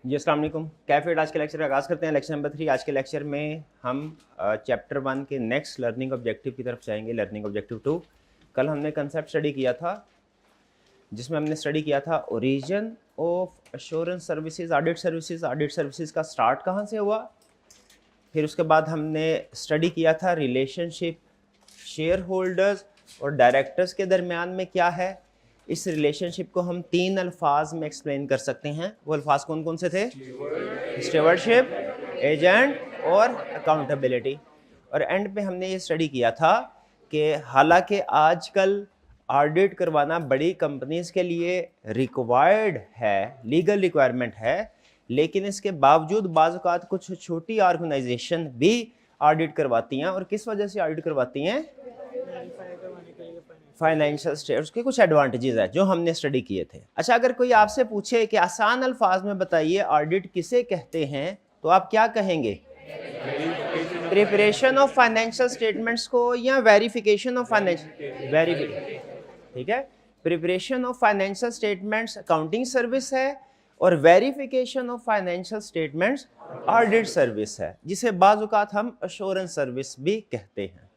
जी अस्सलाम वालेकुम। कैफेड आज के लेक्चर का आगाज़ करते हैं। Lecture number 3। आज के लेक्चर में हम चैप्टर 1 के नेक्स्ट लर्निंग ऑब्जेक्टिव की तरफ जाएंगे, लर्निंग ऑब्जेक्टिव 2। कल हमने कंसेप्ट स्टडी किया था जिसमें हमने स्टडी किया था origin of assurance services, audit services. Audit services का स्टार्ट कहाँ से हुआ, फिर उसके बाद हमने स्टडी किया था रिलेशनशिप शेयर होल्डर्स और डायरेक्टर्स के दरमियान में क्या है। इस रिलेशनशिप को हम 3 अल्फाज में एक्सप्लेन कर सकते हैं। वो अल्फाज कौन कौन से थे? स्टीवर्डशिप, एजेंट और अकाउंटेबिलिटी। और एंड पे हमने ये स्टडी किया था कि हालांकि आजकल ऑडिट करवाना बड़ी कंपनीज के लिए रिक्वायर्ड है, लीगल रिक्वायरमेंट है, लेकिन इसके बावजूद बाज़ औक़ात कुछ छोटी ऑर्गेनाइजेशन भी ऑडिट करवाती हैं। और किस वजह से ऑडिट करवाती हैं? फाइनेंशियल स्टेटस के कुछ एडवांटेजेस है जो हमने स्टडी किए थे। अच्छा, अगर कोई आपसे पूछे कि आसान अल्फाज में बताइए ऑडिट किसे कहते हैं, तो आप क्या कहेंगे? प्रिपरेशन ऑफ फाइनेंशियल स्टेटमेंट्स को या वेरिफिकेशन ऑफ फाइनेंशियल वेरिफिकेशन, ठीक है। Preparation of financial statements accounting service है और verification of financial statements audit service है, जिसे बाज़ औक़ात हम एश्योरेंस सर्विस भी कहते हैं,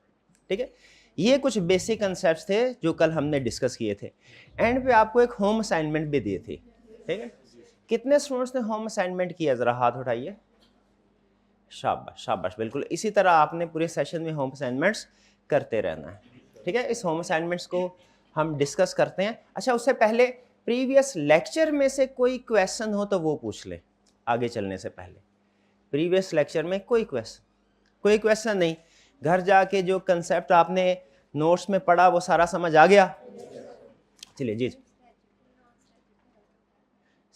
ठीक है। ये कुछ बेसिक कंसेप्ट्स थे जो कल हमने डिस्कस किए थे। एंड पे आपको एक होम असाइनमेंट भी दिए थे, ठीक है। कितने स्टूडेंट्स ने होम असाइनमेंट किया, ज़रा हाथ उठाइए। शाबाश शाबाश, बिल्कुल इसी तरह आपने पूरे सेशन में होम असाइनमेंट्स करते रहना है, ठीक है। इस होम असाइनमेंट्स को हम डिस्कस करते हैं। अच्छा, उससे पहले प्रीवियस लेक्चर में से कोई क्वेश्चन हो तो वो पूछ ले आगे चलने से पहले। प्रीवियस लेक्चर में कोई क्वेश्चन नहीं, घर जाके जो कंसेप्ट आपने नोट्स में पढ़ा वो सारा समझ आ गया? चलिए जी।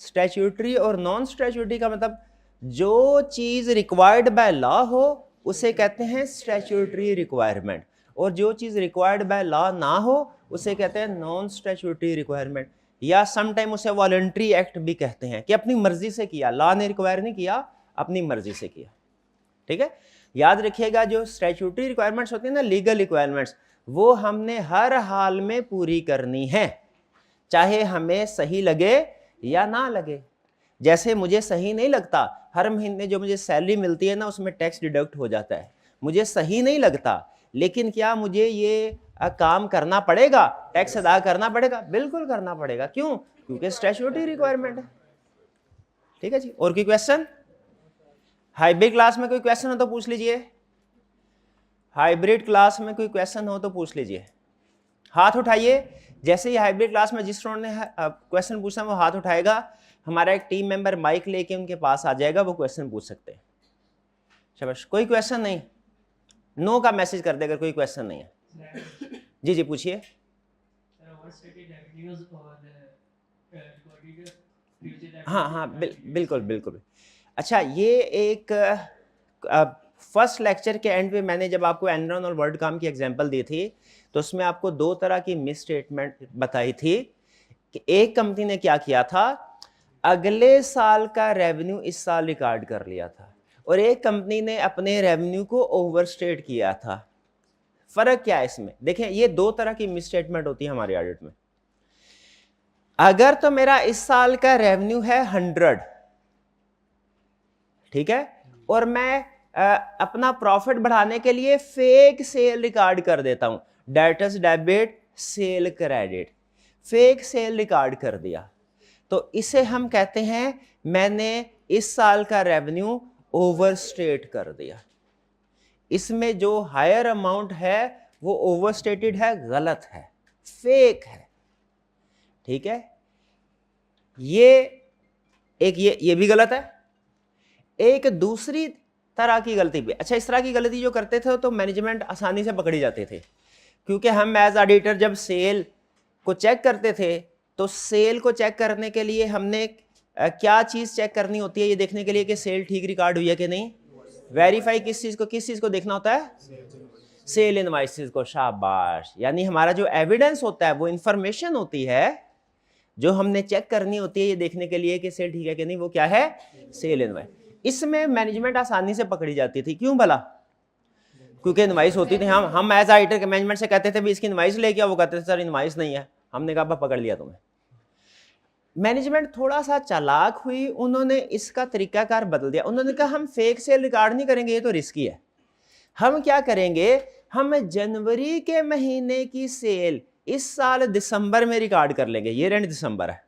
स्टैट्यूटरी और नॉन स्टैट्यूटरी का मतलब जो चीज़ रिक्वायर्ड बाय लॉ हो उसे कहते हैं स्टैट्यूटरी रिक्वायरमेंट, और जो चीज़ रिक्वायर्ड बाय लॉ ना हो उसे कहते हैं नॉन स्टैट्यूटरी रिक्वायरमेंट, या सम टाइम उसे वॉलंटरी एक्ट भी कहते हैं कि अपनी मर्जी से किया, लॉ ने रिक्वायर नहीं किया, अपनी मर्जी से किया, ठीक है। याद रखिएगा, जो स्टैट्यूटरी रिक्वायरमेंट्स होती है ना, लीगल रिक्वायरमेंट्स, वो हमने हर हाल में पूरी करनी है, चाहे हमें सही लगे या ना लगे। जैसे मुझे सही नहीं लगता, हर महीने जो मुझे सैलरी मिलती है ना उसमें टैक्स डिडक्ट हो जाता है, मुझे सही नहीं लगता, लेकिन क्या मुझे ये काम करना पड़ेगा, टैक्स अदा करना पड़ेगा? बिल्कुल करना पड़ेगा। क्यों? क्योंकि स्टैट्यूटरी रिक्वायरमेंट है, ठीक है जी। और कोई क्वेश्चन? हाइब्रिड क्लास में कोई क्वेश्चन हो तो पूछ लीजिए। हाइब्रिड क्लास में कोई क्वेश्चन हो तो पूछ लीजिए, हाथ उठाइए। जैसे ही हाइब्रिड क्लास में जिस स्टूडेंट ने क्वेश्चन पूछना वो हाथ उठाएगा, हमारा एक टीम मेंबर माइक लेके उनके पास आ जाएगा, वो क्वेश्चन पूछ सकते हैं। शाबाश। कोई क्वेश्चन नहीं? नो का मैसेज कर दे अगर कोई क्वेश्चन नहीं है। जी जी पूछिए। हाँ हाँ बिल्कुल बिल्कुल। अच्छा, ये एक फर्स्ट लेक्चर के एंड पे मैंने जब आपको एनरॉन और वर्ल्डकॉम की एग्जांपल दी थी तो उसमें आपको 2 तरह की मिस स्टेटमेंट बताई थी कि एक कंपनी ने क्या किया था, अगले साल का रेवेन्यू इस साल रिकॉर्ड कर लिया था, और एक कंपनी ने अपने रेवेन्यू को ओवरस्टेट किया था। फर्क क्या है इसमें? देखें, ये 2 तरह की मिस स्टेटमेंट होती है हमारे ऑडिट में। अगर तो मेरा इस साल का रेवेन्यू है 100, ठीक है, और मैं अपना प्रॉफिट बढ़ाने के लिए फेक सेल रिकॉर्ड कर देता हूं, debtors debit sale credit, fake sale record कर दिया, तो इसे हम कहते हैं मैंने इस साल का रेवेन्यू ओवरस्टेट कर दिया। इसमें जो हायर अमाउंट है वो ओवरस्टेटेड है, गलत है, फेक है, ठीक है। ये भी गलत है। एक दूसरी तरह की गलती भी, अच्छा, इस तरह की गलती जो करते थे तो मैनेजमेंट आसानी से पकड़ी जाते थे, क्योंकि हम एज ऑडिटर जब सेल को चेक करते थे तो सेल को चेक करने के लिए हमने क्या चीज़ चेक करनी होती है, ये देखने के लिए कि सेल ठीक रिकॉर्ड हुई है कि नहीं। वेरीफाई किस चीज़ को देखना होता है? सेल इनवॉइसेस को। शाबाश। यानी हमारा जो एविडेंस होता है, वो इंफॉर्मेशन होती है जो हमने चेक करनी होती है ये देखने के लिए कि सेल ठीक है कि नहीं, वो क्या है? Cell invoice. इसमें मैनेजमेंट आसानी से पकड़ी जाती थी। क्यों भला? क्योंकि इनवॉइस होती थी। हम एज ऑडिटर के मैनेजमेंट से कहते थे भी इसकी इनवॉइस लेके आओ, वो कहते थे सर इनवॉइस नहीं है। हमने कहा पकड़ लिया तुम्हें। मैनेजमेंट थोड़ा सा चालाक हुई, उन्होंने इसका तरीकाकार बदल दिया। उन्होंने कहा हम फेक सेल रिकॉर्ड नहीं करेंगे, ये तो रिस्की है। हम क्या करेंगे, हम जनवरी के महीने की सेल इस साल दिसंबर में रिकॉर्ड कर लेंगे। ये रेंट दिसंबर है,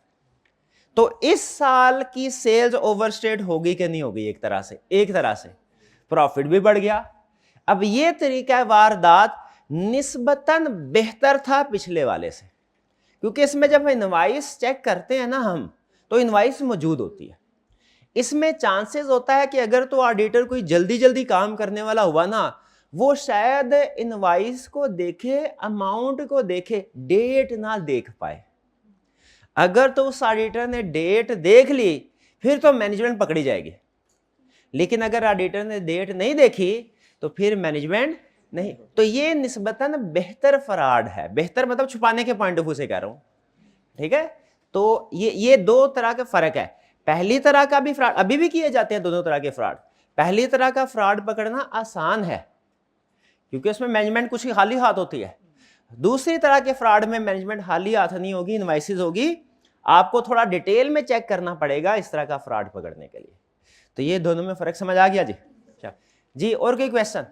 तो इस साल की सेल्स ओवरस्टेट होगी कि नहीं होगी? एक तरह से प्रॉफिट भी बढ़ गया। अब ये तरीका वारदात निस्बतन बेहतर था पिछले वाले से, क्योंकि इसमें जब इनवाइस चेक करते हैं ना हम, तो इनवाइस मौजूद होती है। इसमें चांसेस होता है कि अगर तो ऑडिटर कोई जल्दी जल्दी काम करने वाला हुआ ना, वो शायद इनवाइस को देखे, अमाउंट को देखे, डेट ना देख पाए। अगर तो उस ऑडिटर ने डेट देख ली फिर तो मैनेजमेंट पकड़ी जाएगी, लेकिन अगर ऑडिटर ने डेट नहीं देखी तो फिर मैनेजमेंट नहीं। तो ये निस्बतन बेहतर फ्रॉड है। बेहतर मतलब छुपाने के पॉइंट ऑफ व्यू से कह रहा हूं, ठीक है। तो ये दो तरह का फर्क है। पहली तरह का भी फ्रॉड अभी भी किए जाते हैं, दोनों तरह के फ्रॉड। पहली तरह का फ्रॉड पकड़ना आसान है क्योंकि उसमें मैनेजमेंट कुछ खाली हाथ होती है। दूसरी तरह के फ्रॉड में मैनेजमेंट खाली हाथ नहीं होगी, इनवाइसेस होगी। आपको थोड़ा डिटेल में चेक करना पड़ेगा इस तरह का फ्रॉड पकड़ने के लिए। तो ये दोनों में फर्क समझ आ गया जी? जी, और कोई क्वेश्चन?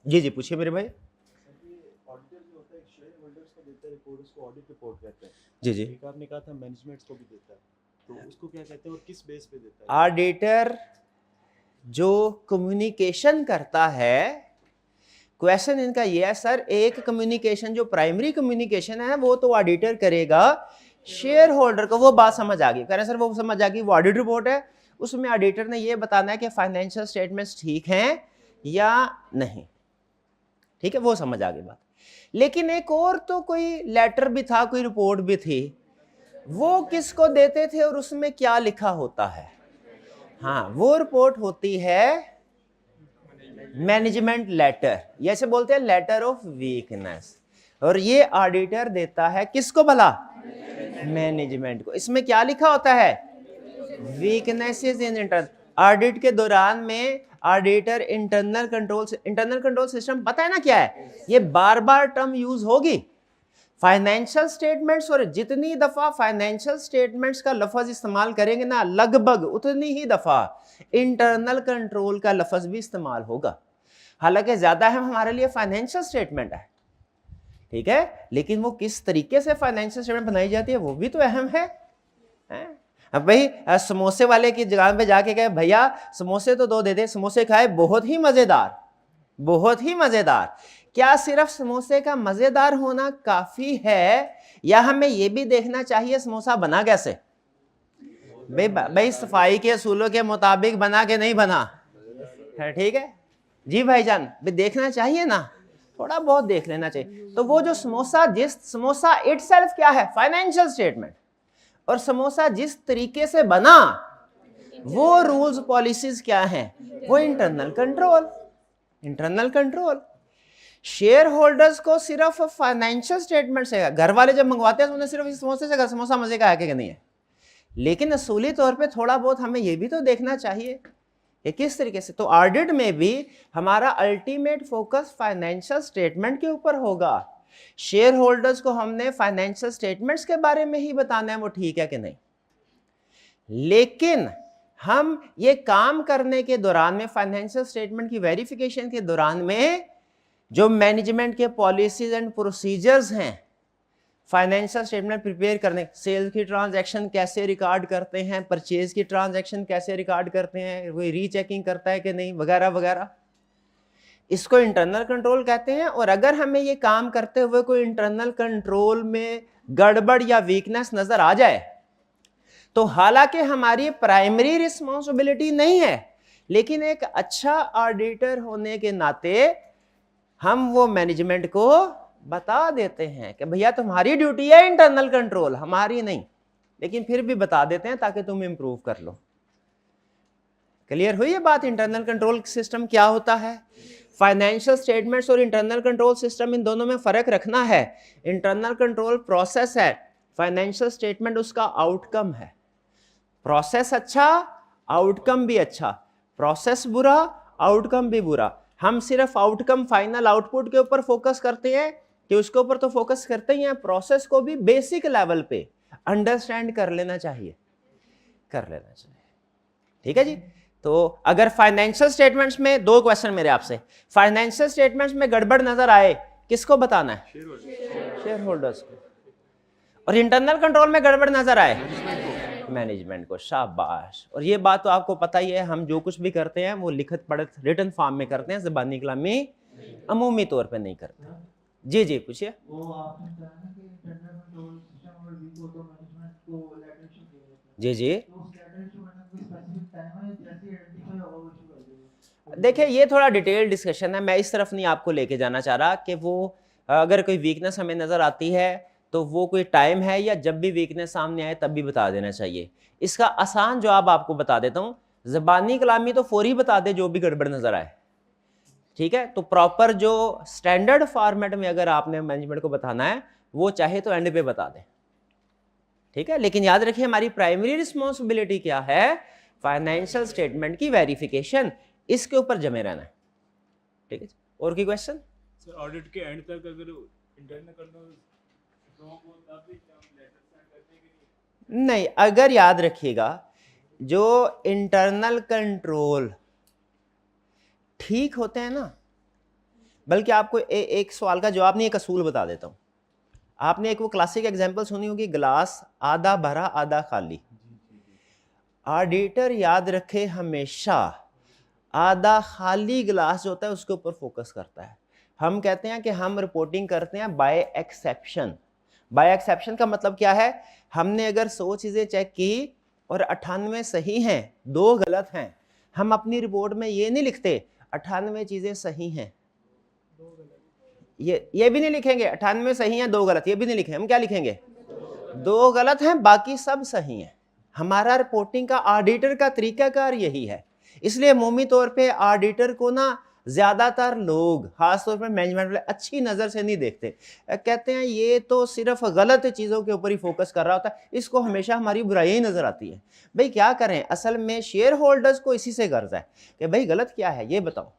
जी जी पूछिए मेरे भाई। ऑडिटर जो होता है शेयर होल्डर्स को देता है रिपोर्ट, उसको ऑडिट रिपोर्ट कहते हैं। जी जी, आपने कहा था मैनेजमेंट को भी देता है, तो उसको क्या कहते हैं और किस बेस पे देता है? ऑडिटर जो कम्युनिकेशन करता है, क्वेश्चन इनका ये है सर, एक कम्युनिकेशन जो प्राइमरी कम्युनिकेशन है वो तो ऑडिटर करेगा शेयर होल्डर को। वो बात समझ आ गई, कह रहे सर वो समझ आ गई, वो ऑडिट रिपोर्ट है, उसमें ऑडिटर ने ये बताना है कि फाइनेंशियल स्टेटमेंट्स ठीक हैं या नहीं, ठीक है, वो समझ आ गई बात। लेकिन एक और तो कोई लेटर भी था, कोई रिपोर्ट भी थी, वो किसको देते थे और उसमें क्या लिखा होता है? हाँ, वो रिपोर्ट होती है मैनेजमेंट लेटर, जैसे बोलते हैं लेटर ऑफ वीकनेस, और ये ऑडिटर देता है किसको भला? मैनेजमेंट को। इसमें क्या लिखा होता है? Weaknesses in internal. ऑडिट के दौरान में ऑडिटर इंटरनल कंट्रोल सिस्टम पता है ना क्या है? ये बार बार टर्म यूज होगी। फाइनेंशियल स्टेटमेंट्स, और जितनी दफा फाइनेंशियल स्टेटमेंट्स का लफ्ज इस्तेमाल करेंगे ना, लगभग उतनी ही दफा इंटरनल कंट्रोल का लफ्ज भी इस्तेमाल होगा। हालांकि ज्यादा अहम हमारे लिए फाइनेंशियल स्टेटमेंट है, ठीक है, लेकिन वो किस तरीके से फाइनेंशियल स्टेटमेंट बनाई जाती है वो भी तो अहम है। अब भाई समोसे वाले की दुकान पे जाके कहे भैया समोसे तो दो दे दे, समोसे खाए बहुत ही मजेदार, बहुत ही मजेदार। क्या सिर्फ समोसे का मजेदार होना काफी है, या हमें यह भी देखना चाहिए समोसा बना कैसे? भाई सफाई के असूलों के मुताबिक बना के नहीं बना है, ठीक है जी भाईजान, देखना चाहिए ना, थोड़ा बहुत देख लेना चाहिए। तो वो जो समोसा इटसेल्फ क्या है? Financial statement. और समोसा जिस तरीके से बना, वो रूल्स पॉलिसीज क्या हैं? वो इंटरनल कंट्रोल। शेयर होल्डर्स को सिर्फ फाइनेंशियल स्टेटमेंट से, घर वाले जब मंगवाते हैं तो उन्हें सिर्फ इस समोसे से समोसा मजे का है कि नहीं है, लेकिन असूली तौर पे थोड़ा बहुत हमें यह भी तो देखना चाहिए कि किस तरीके से। तो ऑडिट में भी हमारा अल्टीमेट फोकस फाइनेंशियल स्टेटमेंट के ऊपर होगा। शेयर होल्डर्स को हमने फाइनेंशियल स्टेटमेंट्स के बारे में ही बताना है वो ठीक है कि नहीं, लेकिन हम ये काम करने के दौरान में, फाइनेंशियल स्टेटमेंट की वेरिफिकेशन के दौरान में, जो मैनेजमेंट के पॉलिसीज एंड प्रोसीजर्स हैं फाइनेंशियल स्टेटमेंट प्रिपेयर करने, सेल्स की ट्रांजैक्शन कैसे रिकॉर्ड करते हैं, परचेज की ट्रांजैक्शन कैसे रिकॉर्ड करते हैं, कोई रीचेकिंग करता है कि नहीं, वगैरह वगैरह, इसको इंटरनल कंट्रोल कहते हैं। और अगर हमें ये काम करते हुए कोई इंटरनल कंट्रोल में गड़बड़ या वीकनेस नजर आ जाए, तो हालांकि हमारी प्राइमरी रिस्पॉन्सिबिलिटी नहीं है, लेकिन एक अच्छा ऑडिटर होने के नाते हम वो मैनेजमेंट को बता देते हैं कि भैया तुम्हारी ड्यूटी है इंटरनल कंट्रोल, हमारी नहीं, लेकिन फिर भी बता देते हैं ताकि तुम इंप्रूव कर लो। क्लियर हुई ये बात? इंटरनल कंट्रोल सिस्टम क्या होता है? फाइनेंशियल स्टेटमेंट्स और इंटरनल कंट्रोल सिस्टम, इन दोनों में फर्क रखना है। इंटरनल कंट्रोल प्रोसेस है, फाइनेंशियल स्टेटमेंट उसका आउटकम है। प्रोसेस अच्छा, आउटकम भी अच्छा, प्रोसेस बुरा, आउटकम भी बुरा। हम सिर्फ आउटकम, फाइनल आउटपुट के ऊपर फोकस करते हैं कि उसके ऊपर तो फोकस करते ही हैं, प्रोसेस को भी बेसिक लेवल पे अंडरस्टैंड कर लेना चाहिए, कर लेना चाहिए। ठीक है जी। तो अगर फाइनेंशियल स्टेटमेंट्स में, 2 क्वेश्चन मेरे आपसे, फाइनेंशियल स्टेटमेंट्स में गड़बड़ नजर आए किसको बताना है? शेयर होल्डर्स को। और इंटरनल कंट्रोल में गड़बड़ नजर आए मैनेजमेंट को। शाबाश। और ये बात तो आपको पता ही है, हम जो कुछ भी करते हैं वो लिखित पढ़ित रिटन फॉर्म में करते हैं, ज़बानी कलामी अमूमी तौर पे नहीं करते। जी जी पूछिए। वो आपने कहा ना कि इंटरनल कंट्रोल सिस्टम अगर वीक हो तो मैनेजमेंट को लेटर इशू दे देते हैं। जी जी। तो उस लेटर इशू करने का कोई स्पेसिफिक टाइम है, जैसे आइडेंटिफाई होगा वो इशू कर देंगे? देखिए ये थोड़ा डिटेल डिस्कशन है, मैं इस तरफ नहीं आपको लेके जाना चाह रहा कि वो अगर कोई वीकनेस हमें नज़र आती है तो वो कोई टाइम है या जब भी वीकनेस सामने आए तब भी बता देना चाहिए। इसका आसान जवाब आपको बता देता हूँ, ज़बानी कलामी तो फौरी बता दे जो भी गड़बड़ नज़र आए। ठीक है, तो प्रॉपर जो स्टैंडर्ड फॉर्मेट में अगर आपने मैनेजमेंट को बताना है वो चाहे तो एंड पे बता दे। ठीक है, लेकिन याद रखिए हमारी प्राइमरी रिस्पॉन्सिबिलिटी क्या है? फाइनेंशियल स्टेटमेंट की वेरिफिकेशन, इसके ऊपर जमे रहना है। ठीक है, और की क्वेश्चन? सर ऑडिट के एंड तक अगर इंटरनल कंट्रोल रॉन्ग हो तब भी हम लेटर सेंड करते हैं कि नहीं, अगर याद रखिएगा जो इंटरनल कंट्रोल ठीक होते हैं ना, बल्कि आपको एक सवाल का जवाब नहीं, एक असूल बता देता हूं। आपने एक वो क्लासिक एग्जांपल सुनी होगी, ग्लास आधा भरा आधा खाली। ऑडिटर याद रखे हमेशा आधा खाली ग्लास जो होता है उसके ऊपर फोकस करता है। हम कहते हैं कि हम रिपोर्टिंग करते हैं बाय एक्सेप्शन। बाय एक्सेप्शन का मतलब क्या है? हमने अगर 100 चीज़ें चेक की और 98 सही हैं, 2 गलत हैं, हम अपनी रिपोर्ट में ये नहीं लिखते 98 चीज़ें सही हैं, ये भी नहीं लिखेंगे 98 सही हैं 2 गलत, ये भी नहीं लिखेंगे। हम क्या लिखेंगे? 2 गलत हैं बाकी सब सही हैं। हमारा रिपोर्टिंग का ऑडिटर का तरीकाकार यही है। इसलिए अमूमी तौर पे ऑडिटर को ना ज़्यादातर लोग, खासतौर पर मैनेजमेंट वाले, अच्छी नज़र से नहीं देखते। कहते हैं ये तो सिर्फ गलत चीज़ों के ऊपर ही फोकस कर रहा होता है, इसको हमेशा हमारी बुराई नज़र आती है। भाई क्या करें, असल में शेयर होल्डर्स को इसी से गर्ज है कि भाई गलत क्या है ये बताओ।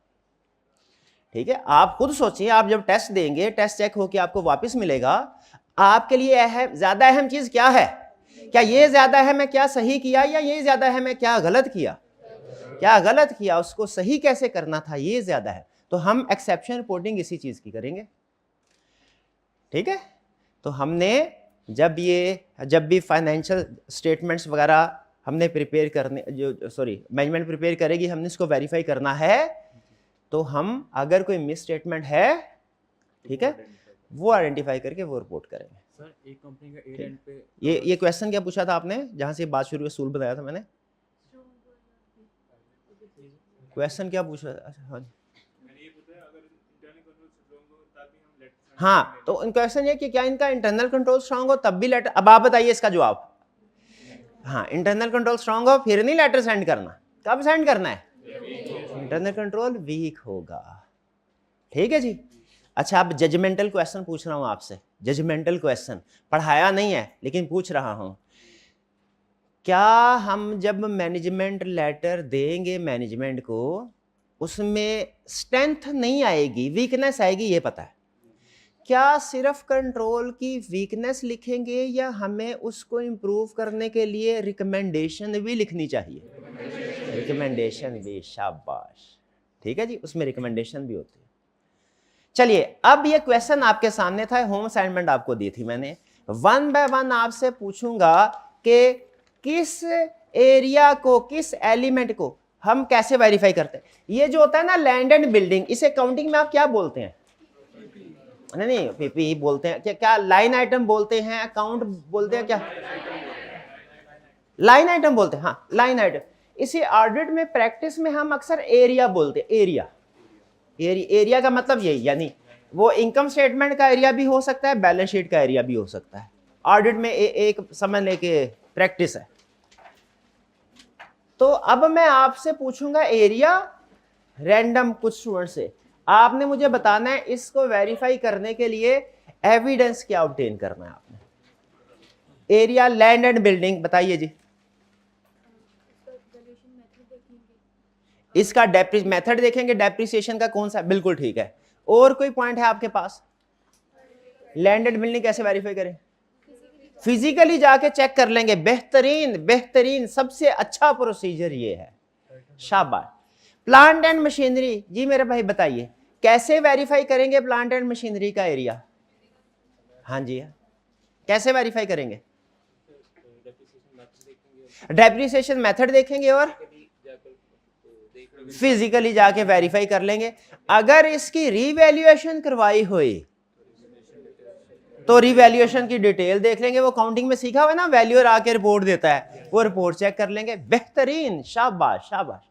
ठीक है, आप खुद सोचिए, आप जब टेस्ट देंगे, टेस्ट चेक होकर आपको वापस मिलेगा, आपके लिए ज़्यादा अहम चीज़ क्या है? क्या ये ज़्यादा है मैं क्या सही किया, या ये ज़्यादा है मैं क्या गलत किया? क्या गलत किया, उसको सही कैसे करना था, ये ज़्यादा है। तो हम एक्सेप्शन रिपोर्टिंग इसी चीज़ की करेंगे। ठीक है, तो हमने जब भी फाइनेंशियल स्टेटमेंट्स वगैरह हमने प्रिपेयर करने, मैनेजमेंट प्रिपेयर करेगी, हमने इसको वेरीफाई करना है, तो हम अगर कोई मिस स्टेटमेंट है, ठीक है, वो आइडेंटिफाई करके वो रिपोर्ट करेंगे। सर एक कंपनी का एड एंड पे ये क्वेश्चन क्या पूछा था आपने, जहां से बात शुरू हुई, असूल बताया था मैंने? क्वेश्चन क्या पूछा? अच्छा हाँ जी, मैंने ये पूछा अगर इंटरनल कंट्रोल स्ट्रांग हो तब भी हम लेटर हाँ, तो क्वेश्चन ये कि क्या इनका इंटरनल कंट्रोल स्ट्रांग हो तब भी लेटर, अब आप बताइए इसका जवाब। हाँ, इंटरनल कंट्रोल स्ट्रांग हो फिर नहीं लेटर सेंड करना। कब सेंड करना है? इंटरनल कंट्रोल वीक होगा। ठीक है जी। अच्छा, अब जजमेंटल क्वेश्चन पूछ रहा हूं आपसे, जजमेंटल क्वेश्चन पढ़ाया नहीं है लेकिन पूछ रहा हूं। क्या हम जब मैनेजमेंट लेटर देंगे मैनेजमेंट को, उसमें स्ट्रेंथ नहीं आएगी, वीकनेस आएगी, ये पता है? क्या सिर्फ कंट्रोल की वीकनेस लिखेंगे या हमें उसको इम्प्रूव करने के लिए रिकमेंडेशन भी लिखनी चाहिए? रिकमेंडेशन भी, शाबाश। ठीक है जी, उसमें रिकमेंडेशन भी होती है। चलिए, अब ये क्वेश्चन आपके सामने था, होम असाइनमेंट आपको दी थी मैंने। 1 बाय 1 आपसे पूछूंगा कि किस एरिया को, किस एलिमेंट को हम कैसे वेरीफाई करते हैं। ये जो होता है ना लैंड एंड बिल्डिंग, इसे अकाउंटिंग में आप क्या बोलते हैं? नहीं पीपी बोलते हैं क्या लाइन आइटम बोलते हैं, अकाउंट बोलते हैं, क्या लाइन आइटम बोलते हैं? हाँ, लाइन आइटम। इसी ऑडिट में प्रैक्टिस में हम अक्सर एरिया बोलते हैं। एरिया का मतलब यही, यानी वो इनकम स्टेटमेंट का एरिया भी हो सकता है, बैलेंस शीट का एरिया भी हो सकता है। ऑडिट में एक समझ लेके प्रैक्टिस है। तो अब मैं आपसे पूछूंगा एरिया, रैंडम कुछ स्टूडेंट से, आपने मुझे बताना है इसको वेरीफाई करने के लिए एविडेंस क्या ऑब्टेन करना है आपने। एरिया, लैंड एंड बिल्डिंग, बताइए जी। इसका मेथड देखेंगे, डेप्रिसिएशन का कौन सा, बिल्कुल ठीक है। और कोई पॉइंट है आपके पास? लैंड एंड बिल्डिंग कैसे वेरीफाई करें? फिजिकली जाके चेक कर लेंगे। बेहतरीन बेहतरीन सबसे अच्छा प्रोसीजर ये है, शाबाश। प्लांट एंड मशीनरी, जी मेरे भाई बताइए कैसे वेरीफाई करेंगे प्लांट एंड मशीनरी का एरिया? हाँ जी, कैसे वेरीफाई करेंगे? डेप्रिसिएशन मेथड देखेंगे और फिजिकली जाके वेरीफाई कर लेंगे। अगर इसकी रीवैल्यूएशन करवाई हुई तो रीवैल्यूएशन की डिटेल देख लेंगे। वो काउंटिंग में सीखा हुआ है ना, वैल्यूअर आके रिपोर्ट देता है, वो रिपोर्ट चेक कर लेंगे। बेहतरीन, शाबाश शाबाश।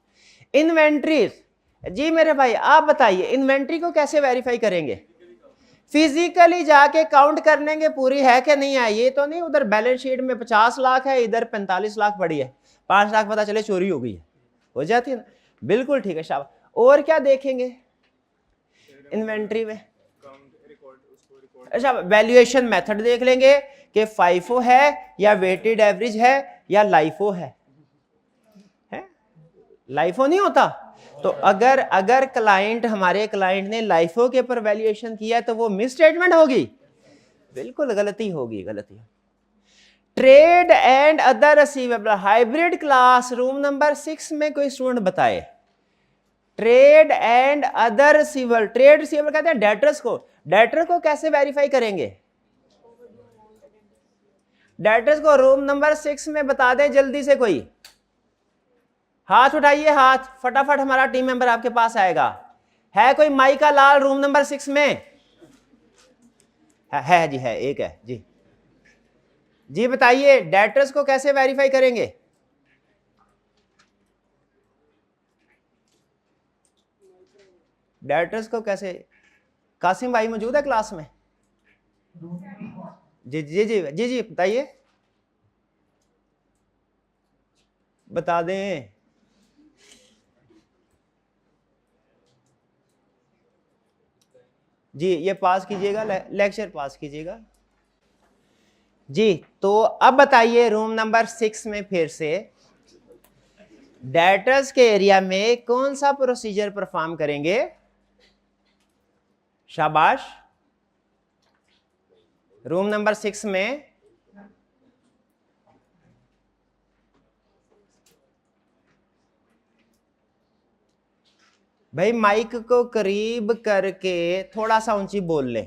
इन्वेंट्रीज, जी मेरे भाई आप बताइए इन्वेंट्री को कैसे वेरीफाई करेंगे? फिजिकली जाके काउंट कर लेंगे पूरी है कि नहीं है। ये तो नहीं उधर बैलेंस शीट में 50 लाख है, इधर 45 लाख पड़ी है, 5 लाख पता चले चोरी हो गई है, हो जाती है ना। बिल्कुल ठीक है, शाबाश। और क्या देखेंगे इन्वेंट्री में? अच्छा, वैल्यूएशन मेथड देख लेंगे कि फाइफो है या वेटेड एवरेज है या लाइफो है? लाइफो नहीं होता तो अगर क्लाइंट, हमारे क्लाइंट ने लाइफो के ऊपर वैल्यूएशन किया तो वो मिस स्टेटमेंट होगी, बिल्कुल गलती होगी, गलती। Trade and other receivable hybrid class, room number 6 में कोई स्टूडेंट बताए trade and other receivable. Trade receivable कहते हैं डेटर्स को। डेटर को कैसे वेरीफाई करेंगे? डेटर्स को रूम नंबर 6 में बता दें जल्दी से, कोई हाथ उठाइए, हाथ फटाफट, हमारा टीम मेंबर आपके पास आएगा। है कोई माइका लाल रूम नंबर 6 में? है जी, है, एक है जी। जी बताइए डेटर्स को कैसे वेरीफाई करेंगे? डेटर्स को कैसे? कासिम भाई मौजूद है क्लास में? जी जी जी जी जी बताइए, बता दें। जी ये पास कीजिएगा, लेक्चर पास कीजिएगा जी। तो अब बताइए रूम नंबर 6 में फिर से डेटर्स के एरिया में कौन सा प्रोसीजर परफॉर्म करेंगे? शाबाश। रूम नंबर 6 में भाई माइक को करीब करके थोड़ा सा ऊंची बोल ले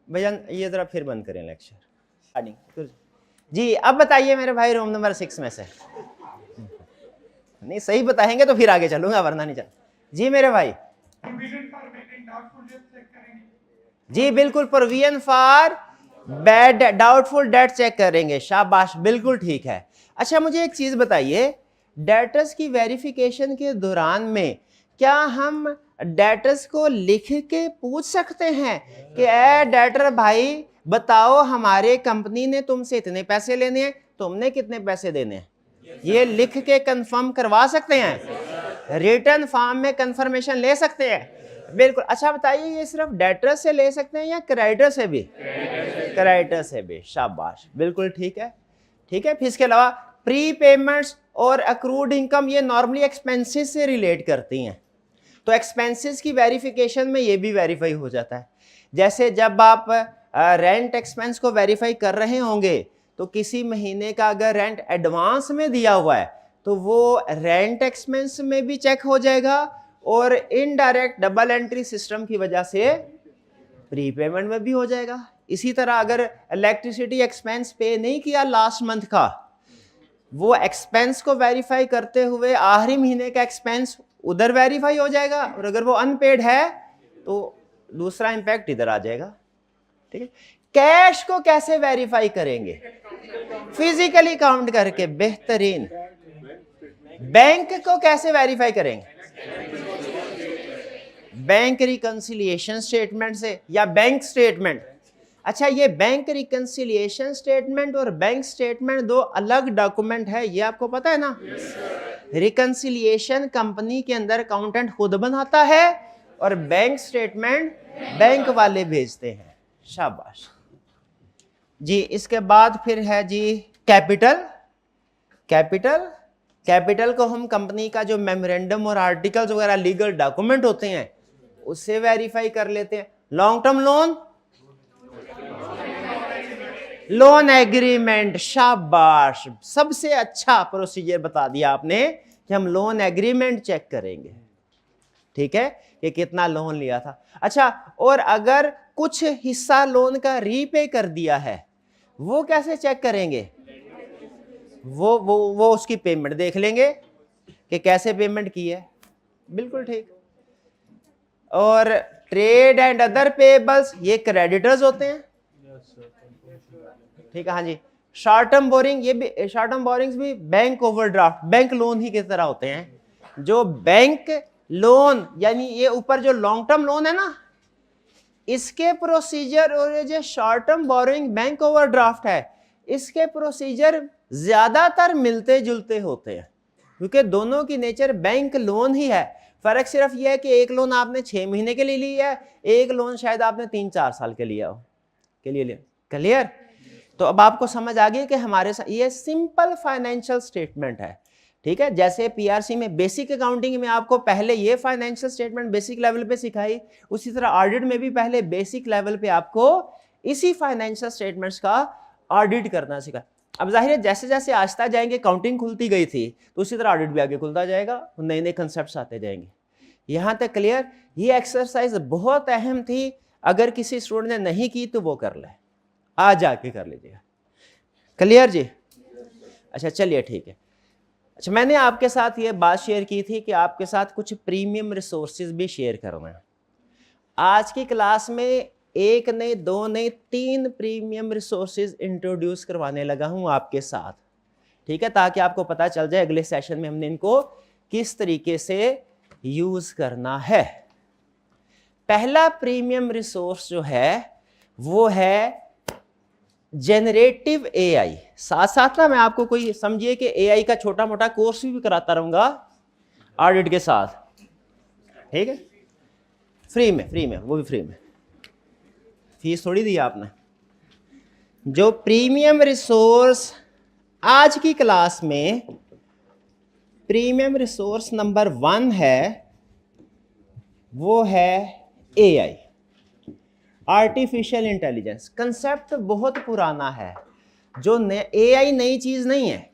भैया, ये जरा फिर बंद करें लेक्चर जी। अब बताइए मेरे भाई रूम नंबर 6 में से, नहीं सही बताएंगे तो फिर आगे चलूंगा वरना नहीं चल। जी मेरे भाई, जी बिल्कुल, provision for bad doubtful debt check करेंगे, शाबाश, बिल्कुल ठीक है। अच्छा मुझे एक चीज बताइए, डेटर्स की वेरिफिकेशन के दौरान में क्या हम डेटर्स को लिख के पूछ सकते हैं कि ए डेटर भाई बताओ हमारे कंपनी ने तुमसे इतने पैसे लेने हैं, तुमने कितने पैसे देने हैं? ये लिख के कंफर्म करवा सकते हैं, रिटर्न फॉर्म में कंफर्मेशन ले सकते हैं, बिल्कुल। अच्छा बताइए ये सिर्फ डेटर्स से ले सकते हैं या क्रेडिटर से भी? क्रेडिटर से भी, शाबाश, बिल्कुल ठीक है, ठीक है। फिर इसके अलावा प्री पेमेंट्स और अक्रूड इनकम ये नॉर्मली एक्सपेंसेस से रिलेट करती हैं, तो एक्सपेंसेस की वेरिफिकेशन में ये भी वेरीफाई हो जाता है। जैसे जब आप रेंट एक्सपेंस को वेरीफाई कर रहे होंगे तो किसी महीने का अगर रेंट एडवांस में दिया हुआ है तो वो रेंट एक्सपेंस में भी चेक हो जाएगा और इनडायरेक्ट डबल एंट्री सिस्टम की वजह से प्री पेमेंट में भी हो जाएगा। इसी तरह अगर इलेक्ट्रिसिटी एक्सपेंस पे नहीं किया लास्ट मंथ का, वो एक्सपेंस को वेरीफाई करते हुए आखिरी महीने का एक्सपेंस उधर वेरीफाई हो जाएगा, और अगर वो अनपेड है तो दूसरा इंपैक्ट इधर आ जाएगा, ठीक है। कैश को कैसे वेरीफाई करेंगे? फिजिकली काउंट करके, बेहतरीन। बैंक को कैसे वेरीफाई करेंगे? बैंक रिकंसिलिएशन स्टेटमेंट से या बैंक स्टेटमेंट। अच्छा ये बैंक रिकंसिलिएशन स्टेटमेंट और बैंक स्टेटमेंट दो अलग डॉक्यूमेंट है, ये आपको पता है ना? रिकंसिलिएशन कंपनी के अंदर अकाउंटेंट खुद बनाता है और बैंक स्टेटमेंट बैंक वाले भेजते हैं, शाबाश जी। इसके बाद फिर है जी कैपिटल। कैपिटल को हम कंपनी का जो मेमोरेंडम और आर्टिकल्स वगैरह लीगल डॉक्यूमेंट होते हैं उससे वेरीफाई कर लेते हैं। Long term loan, loan agreement, शाबाश, सबसे अच्छा प्रोसीजर बता दिया आपने कि हम लोन एग्रीमेंट चेक करेंगे, ठीक है, कि कितना लोन लिया था। अच्छा, और अगर कुछ हिस्सा लोन का रीपे कर दिया है, वो कैसे चेक करेंगे? वो उसकी पेमेंट देख लेंगे कि कैसे पेमेंट की है, बिल्कुल ठीक। और ट्रेड एंड अदर पेबल्स, ये क्रेडिटर्स होते हैं, ठीक है, हाँ जी। शॉर्ट टर्म बोरिंग, ये भी शॉर्ट टर्म बोरिंग्स भी बैंक ओवरड्राफ्ट, बैंक लोन ही की तरह होते हैं। जो बैंक लोन यानी ये ऊपर जो लॉन्ग टर्म लोन है ना, इसके प्रोसीजर और ये जो short term borrowing bank overdraft है, इसके प्रोसीजर ज्यादातर मिलते जुलते होते हैं, क्योंकि दोनों की नेचर बैंक लोन ही है। फर्क सिर्फ यह है कि एक लोन आपने 6 महीने के लिए लिया है, एक लोन शायद आपने 3-4 साल के लिया हो के लिए लिया। क्लियर? तो अब आपको समझ आ गई कि हमारे साथ ये सिंपल फाइनेंशियल स्टेटमेंट है, ठीक है। जैसे पीआरसी में बेसिक अकाउंटिंग में आपको पहले ये फाइनेंशियल स्टेटमेंट बेसिक लेवल पे सिखाई, उसी तरह ऑडिट में भी पहले बेसिक लेवल पे आपको इसी फाइनेंशियल स्टेटमेंट्स का ऑडिट करना सिखा। अब जाहिर है जैसे जैसे आस्ता जाएंगे, काउंटिंग खुलती गई थी, तो उसी तरह ऑडिट भी आगे खुलता जाएगा, नए नए कंसेप्ट आते जाएंगे। यहाँ तक क्लियर? ये एक्सरसाइज बहुत अहम थी, अगर किसी स्टूडेंट ने नहीं की तो वो कर ले, आज आके कर लीजिएगा। क्लियर जी? अच्छा चलिए ठीक है। अच्छा, मैंने आपके साथ ये बात शेयर की थी कि आपके साथ कुछ प्रीमियम रिसोर्सेज भी शेयर करना है। आज की क्लास में 1 नहीं 2 नहीं 3 प्रीमियम रिसोर्सेज इंट्रोड्यूस करवाने लगा हूं आपके साथ, ठीक है, ताकि आपको पता चल जाए अगले सेशन में हमने इनको किस तरीके से यूज करना है। पहला प्रीमियम रिसोर्स जो है वो है जनरेटिव एआई। साथ साथ ना मैं आपको कोई समझिए कि एआई का छोटा मोटा कोर्स भी कराता रहूंगा ऑडिट के साथ, ठीक है, फ्री में, वो भी फ्री में, फीस थोड़ी दी आपने। जो प्रीमियम रिसोर्स आज की क्लास में प्रीमियम रिसोर्स नंबर 1 है, वो है एआई, आर्टिफिशियल इंटेलिजेंस। कंसेप्ट बहुत पुराना है, जो एआई नई चीज नहीं है,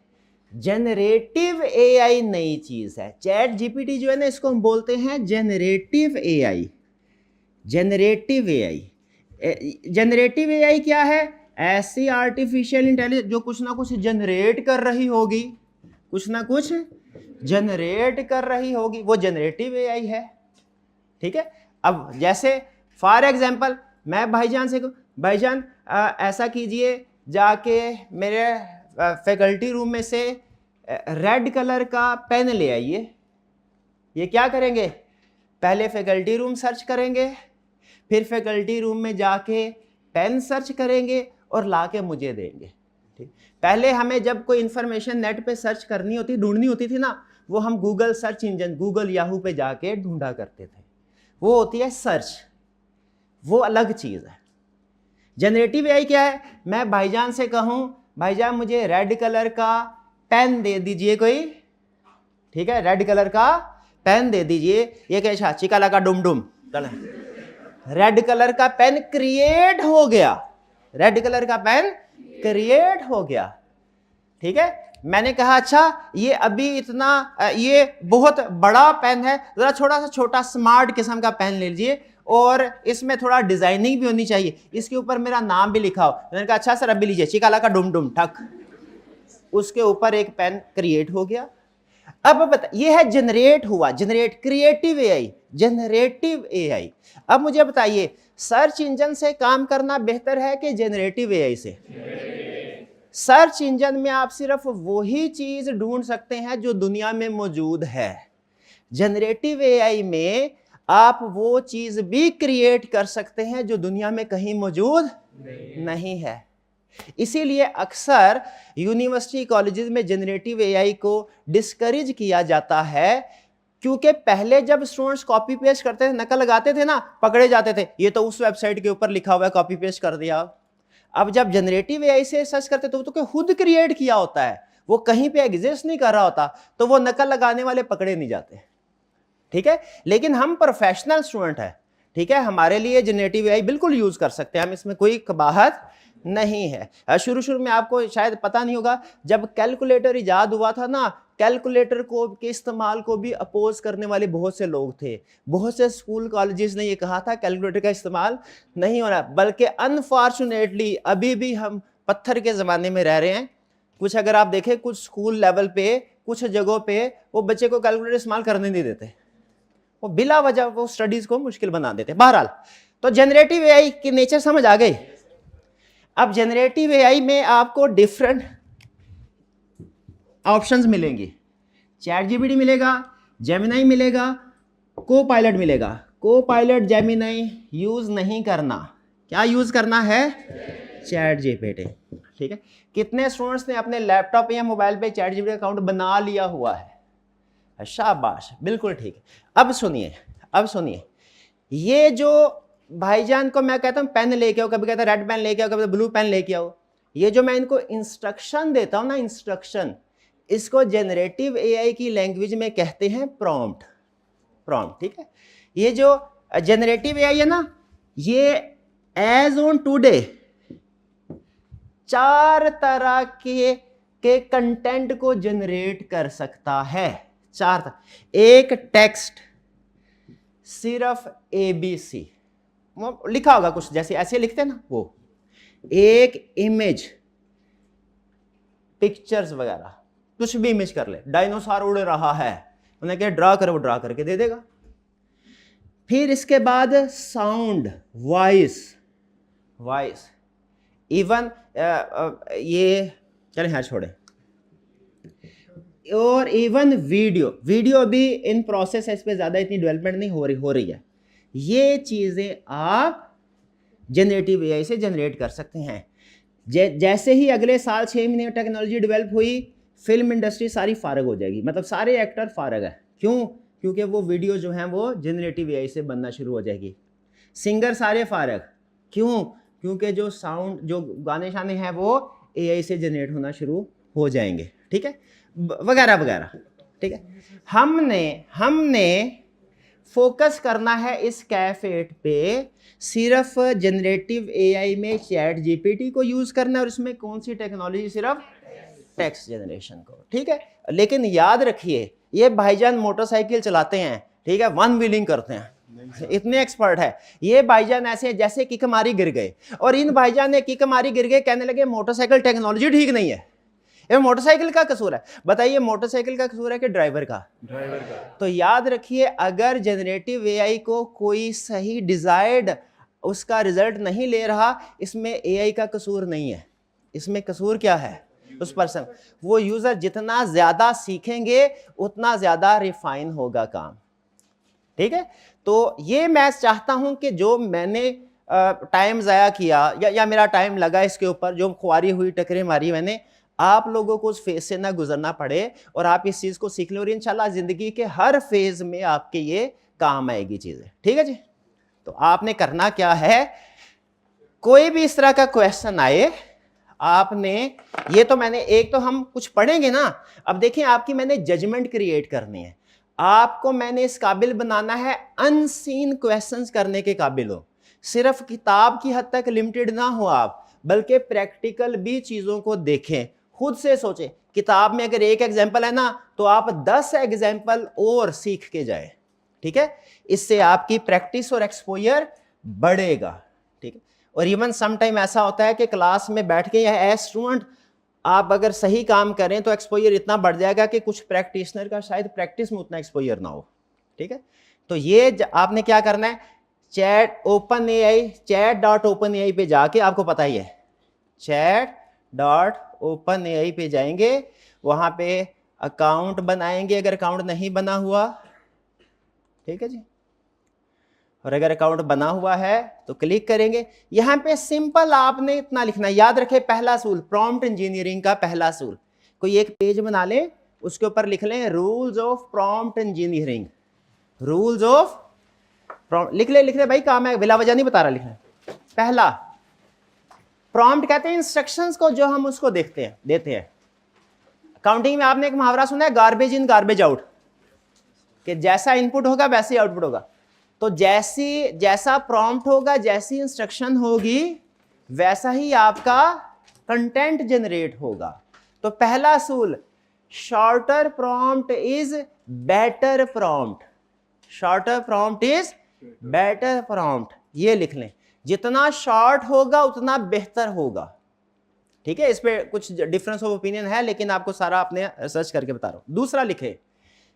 जनरेटिव एआई नई चीज है। चैट जीपीटी जो है ना, इसको हम बोलते हैं generative AI. Generative AI, generative AI क्या है? ऐसी आर्टिफिशियल इंटेलिजेंस जो कुछ ना कुछ जनरेट कर रही होगी, कुछ ना कुछ जनरेट कर रही होगी, वो जनरेटिव एआई है, ठीक है। अब जैसे फॉर एग्जांपल मैं भाईजान से कहूं, भाईजान ऐसा कीजिए, जाके मेरे फैकल्टी रूम में से रेड कलर का पेन ले आइए। ये क्या करेंगे? पहले फैकल्टी रूम सर्च करेंगे, फिर फैकल्टी रूम में जाके पेन सर्च करेंगे और लाके मुझे देंगे, ठीक। पहले हमें जब कोई इंफॉर्मेशन नेट पे सर्च करनी होती, ढूंढनी होती थी ना, वो हम Google search engine, Google Yahoo पे जाके ढूंढा करते थे, वो होती है सर्च, वो अलग चीज है। जनरेटिव एआई क्या है? मैं भाईजान से कहूं, भाईजान मुझे रेड कलर का पेन दे दीजिए कोई, ठीक है, रेड कलर का पेन दे दीजिए। ये कैसा चिकाला का डुम डुम, रेड कलर का पेन क्रिएट हो गया, रेड कलर का पेन क्रिएट हो गया, ठीक है। मैंने कहा अच्छा ये अभी इतना ये बहुत बड़ा पेन है, जरा छोटा स्मार्ट किस्म का पेन ले लीजिए और इसमें थोड़ा डिजाइनिंग भी होनी चाहिए, इसके ऊपर मेरा नाम भी लिखा हो। मैंने कहा अच्छा सर अभी लीजिए, चिकाला का डुम डुम, ठक, उसके ऊपर एक पेन क्रिएट हो गया। अब बता, ये है जनरेट हुआ, generate, creative AI, generative AI. अब मुझे बताइए, सर्च इंजन से काम करना बेहतर है कि जनरेटिव एआई से? सर्च इंजन में आप सिर्फ वही चीज ढूंढ सकते हैं जो दुनिया में मौजूद है। जनरेटिव एआई में आप वो चीज भी क्रिएट कर सकते हैं जो दुनिया में कहीं मौजूद नहीं है। इसीलिए अक्सर यूनिवर्सिटी कॉलेजेस में जनरेटिव एआई को डिस्करेज किया जाता है, क्योंकि पहले जब स्टूडेंट्स कॉपी पेस्ट करते थे, नकल लगाते थे ना, पकड़े जाते थे, ये तो उस वेबसाइट के ऊपर लिखा हुआ है, कॉपी पेस्ट कर दिया। अब जब जनरेटिव एआई से सर्च करते तो खुद क्रिएट किया होता है, वो कहीं पे एग्जिस्ट नहीं कर रहा होता, तो वो नकल लगाने वाले पकड़े नहीं जाते, ठीक है। लेकिन हम प्रोफेशनल स्टूडेंट हैं, ठीक है, हमारे लिए जनरेटिव एआई बिल्कुल यूज कर सकते हैं, हम इसमें कोई कबाहत नहीं है। शुरू शुरू में आपको शायद पता नहीं होगा, जब कैलकुलेटर इजाद हुआ था ना, कैलकुलेटर को के इस्तेमाल को भी अपोज करने वाले बहुत से लोग थे। बहुत से स्कूल कॉलेजेस ने ये कहा था कैलकुलेटर का इस्तेमाल नहीं होना, बल्कि अनफॉर्चुनेटली अभी भी हम पत्थर के ज़माने में रह रहे हैं। कुछ अगर आप देखें कुछ स्कूल लेवल पे कुछ जगहों पे वो बच्चे को कैलकुलेटर इस्तेमाल करने नहीं देते, वो बिला वजह वो स्टडीज़ को मुश्किल बना देते। बहरहाल तो जनरेटिव एआई की नेचर समझ आ गई। अब जनरेटिव एआई में आपको डिफरेंट ऑप्शंस मिलेंगे। चैट जीपीटी मिलेगा, जेमिनाई मिलेगा, को पायलट मिलेगा। को पायलट जेमिनाई यूज नहीं करना, क्या यूज करना है? Chat GPT. ठीक है, कितने स्टूडेंट्स ने अपने लैपटॉप या मोबाइल पे चैट जीपीटी अकाउंट बना लिया हुआ है? शाबाश, बिल्कुल ठीक है। अब सुनिए, ये जो भाईजान को मैं कहता हूं पेन लेके आओ, कभी कहता रेड पेन लेके आओ, कभी ब्लू पेन लेके आओ, ये जो मैं इनको इंस्ट्रक्शन देता हूं ना, इंस्ट्रक्शन, इसको जनरेटिव एआई की लैंग्वेज में कहते हैं प्रॉम्प्ट। ठीक है, ये जो जनरेटिव एआई है ना, ये एज ऑन टुडे 4 तरह के कंटेंट को जनरेट कर सकता है। 4 तरह। एक टेक्स्ट, सिर्फ ABC लिखा होगा कुछ जैसे ऐसे लिखते हैं ना वो। एक इमेज, पिक्चर्स वगैरह, कुछ भी इमेज कर ले, डायनासोर उड़ रहा है, उन्हें क्या ड्रा करे, वो ड्रा करके दे देगा। फिर इसके बाद साउंड, वॉइस, इवन ये चले हाँ छोड़े, और इवन वीडियो भी इन प्रोसेस है, इस पे ज़्यादा इतनी डेवलपमेंट नहीं हो रही है। ये चीज़ें आप जनरेटिव एआई से जनरेट कर सकते हैं। जैसे ही अगले साल 6 महीने में टेक्नोलॉजी डेवलप हुई, फिल्म इंडस्ट्री सारी फारग हो जाएगी, मतलब सारे एक्टर फारग है। क्यों? क्योंकि वो वीडियो जो हैं वो जनरेटिव एआई से बनना शुरू हो जाएगी। सिंगर सारे फारग, क्यों? क्योंकि जो साउंड, जो गाने शाने हैं वो एआई से जनरेट होना शुरू हो जाएंगे। ठीक है, वगैरह वगैरह। ठीक है, हमने फोकस करना है इस कैफेट पे, सिर्फ जनरेटिव एआई में चैट जीपीटी को यूज करना है, और इसमें कौन सी टेक्नोलॉजी? सिर्फ टेक्स्ट जनरेशन को। ठीक है, लेकिन याद रखिए ये भाईजान मोटरसाइकिल चलाते हैं, ठीक है, 1 व्हीलिंग करते हैं, इतने एक्सपर्ट है ये भाईजान, ऐसे जैसे किक मारी गिर गए, और इन भाईजान ने किक मारी गिर गए, कहने लगे मोटरसाइकिल टेक्नोलॉजी ठीक नहीं है। ये मोटरसाइकिल का कसूर है? बताइए, मोटरसाइकिल का कसूर है कि ड्राइवर का? तो याद रखिए, अगर जनरेटिव एआई को कोई सही डिजायर्ड उसका रिजल्ट नहीं ले रहा, इसमें एआई का कसूर नहीं है। इसमें कसूर क्या है? उस पर्सन, वो यूजर जितना ज्यादा सीखेंगे उतना ज्यादा रिफाइन होगा काम। ठीक है, तो ये मैं चाहता हूं कि जो मैंने टाइम ज़ाया किया या मेरा टाइम लगा इसके ऊपर, जो खुआरी हुई, टकरे मारी मैंने, आप लोगों को उस फेज से ना गुजरना पड़े और आप इस चीज़ को सीख लें, और इंशाल्लाह ज़िंदगी के हर फेज में आपके ये काम आएगी चीज़ें। ठीक है जी, तो आपने करना क्या है, कोई भी इस तरह का क्वेश्चन आए, आपने ये तो मैंने एक तो हम कुछ पढ़ेंगे ना, अब देखिए आपकी मैंने जजमेंट क्रिएट करनी है, आपको मैंने इस काबिल बनाना है अनसीन क्वेश्चंस करने के काबिल हो, सिर्फ किताब की हद तक लिमिटेड ना हो आप, बल्कि प्रैक्टिकल भी चीज़ों को देखें, खुद से सोचें। किताब में अगर एक एग्जाम्पल है ना, तो आप 10 एग्जाम्पल और सीख के जाए। ठीक है, इससे आपकी प्रैक्टिस और एक्सपोजर बढ़ेगा। ठीक है, और इवन सम टाइम ऐसा होता है कि क्लास में बैठ के या एज स्टूडेंट आप अगर सही काम करें तो एक्सपोजर इतना बढ़ जाएगा कि कुछ प्रैक्टिशनर का शायद प्रैक्टिस में उतना एक्सपोजर ना हो। ठीक है, तो ये आपने क्या करना है, chat.openai पे जाके, आपको पता ही है chat.openai पे जाएंगे, वहां पे अकाउंट बनाएंगे अगर अकाउंट नहीं बना हुआ। ठीक है जी, और अगर अकाउंट बना हुआ है तो क्लिक करेंगे। यहां पे सिंपल आपने इतना लिखना है, याद रखें पहला असूल, प्रॉम्प्ट इंजीनियरिंग का पहला असूल, कोई एक पेज बना लें, उसके ऊपर लिख लें rules of prompt engineering, rules of लिख ले भाई, काम है, बिला वजह नहीं बता रहा लिखना। पहला, प्रॉम्प्ट कहते हैं इंस्ट्रक्शंस को जो हम उसको देते हैं। अकाउंटिंग में आपने एक मुहावरा सुना है, गार्बेज इन गार्बेज आउट, कि जैसा इनपुट होगा वैसे ही आउटपुट होगा। तो जैसा प्रॉम्प्ट होगा, जैसी इंस्ट्रक्शन होगी, वैसा ही आपका कंटेंट जनरेट होगा। तो पहला असूल, shorter prompt is better prompt, shorter prompt is better prompt, ये लिख लें, जितना शॉर्ट होगा उतना बेहतर होगा। ठीक है, इस पे कुछ डिफरेंस ऑफ ओपिनियन है, लेकिन आपको सारा अपने सर्च करके बता रहा हूं। दूसरा लिखे,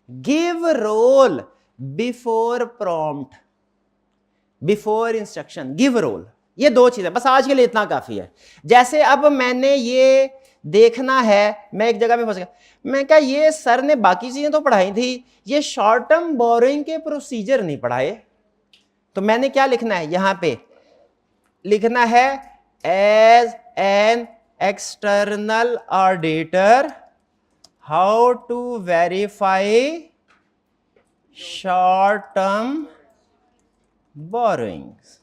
give role before prompt, before instruction, give role. ये दो चीजें बस, आज के लिए इतना काफी है। जैसे अब मैंने ये देखना है, मैं एक जगह में फंस गया, मैं क्या ये सर ने बाकी चीजें तो पढ़ाई थी, ये शॉर्ट टर्म बोरोइंग के प्रोसीजर नहीं पढ़ाए, तो मैंने क्या लिखना है, यहां पे लिखना है as an external auditor how to verify short term borrowings.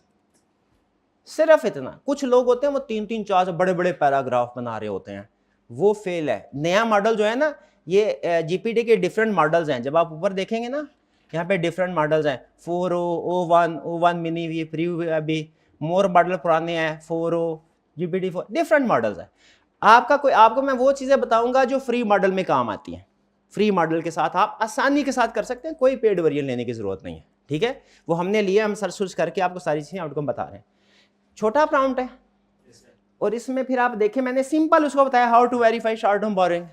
सिर्फ इतना। कुछ लोग होते हैं वो 3-3 4 बड़े बड़े पैराग्राफ बना रहे होते हैं, वो फेल है। नया मॉडल जो है ना, ये जीपीटी के डिफरेंट मॉडल्स हैं, जब आप ऊपर देखेंगे ना यहाँ पे डिफरेंट मॉडल्स हैं, 4o, O1 मिनी, ये प्री, अभी मोर मॉडल पुराने हैं, 4o, GPT-4, डिफरेंट मॉडल्स हैं। आपको मैं वो चीज़ें बताऊंगा जो फ्री मॉडल में काम आती हैं। फ्री मॉडल के साथ आप आसानी के साथ कर सकते हैं, कोई पेड वर्जन लेने की जरूरत नहीं है। ठीक है, वो हमने लिए, हम सर्च करके आपको सारी चीज़ें आउटकम बता रहे हैं। छोटा प्रॉम्प्ट है, और इसमें फिर आप देखें मैंने सिंपल उसको बताया, how to verify short term borrowing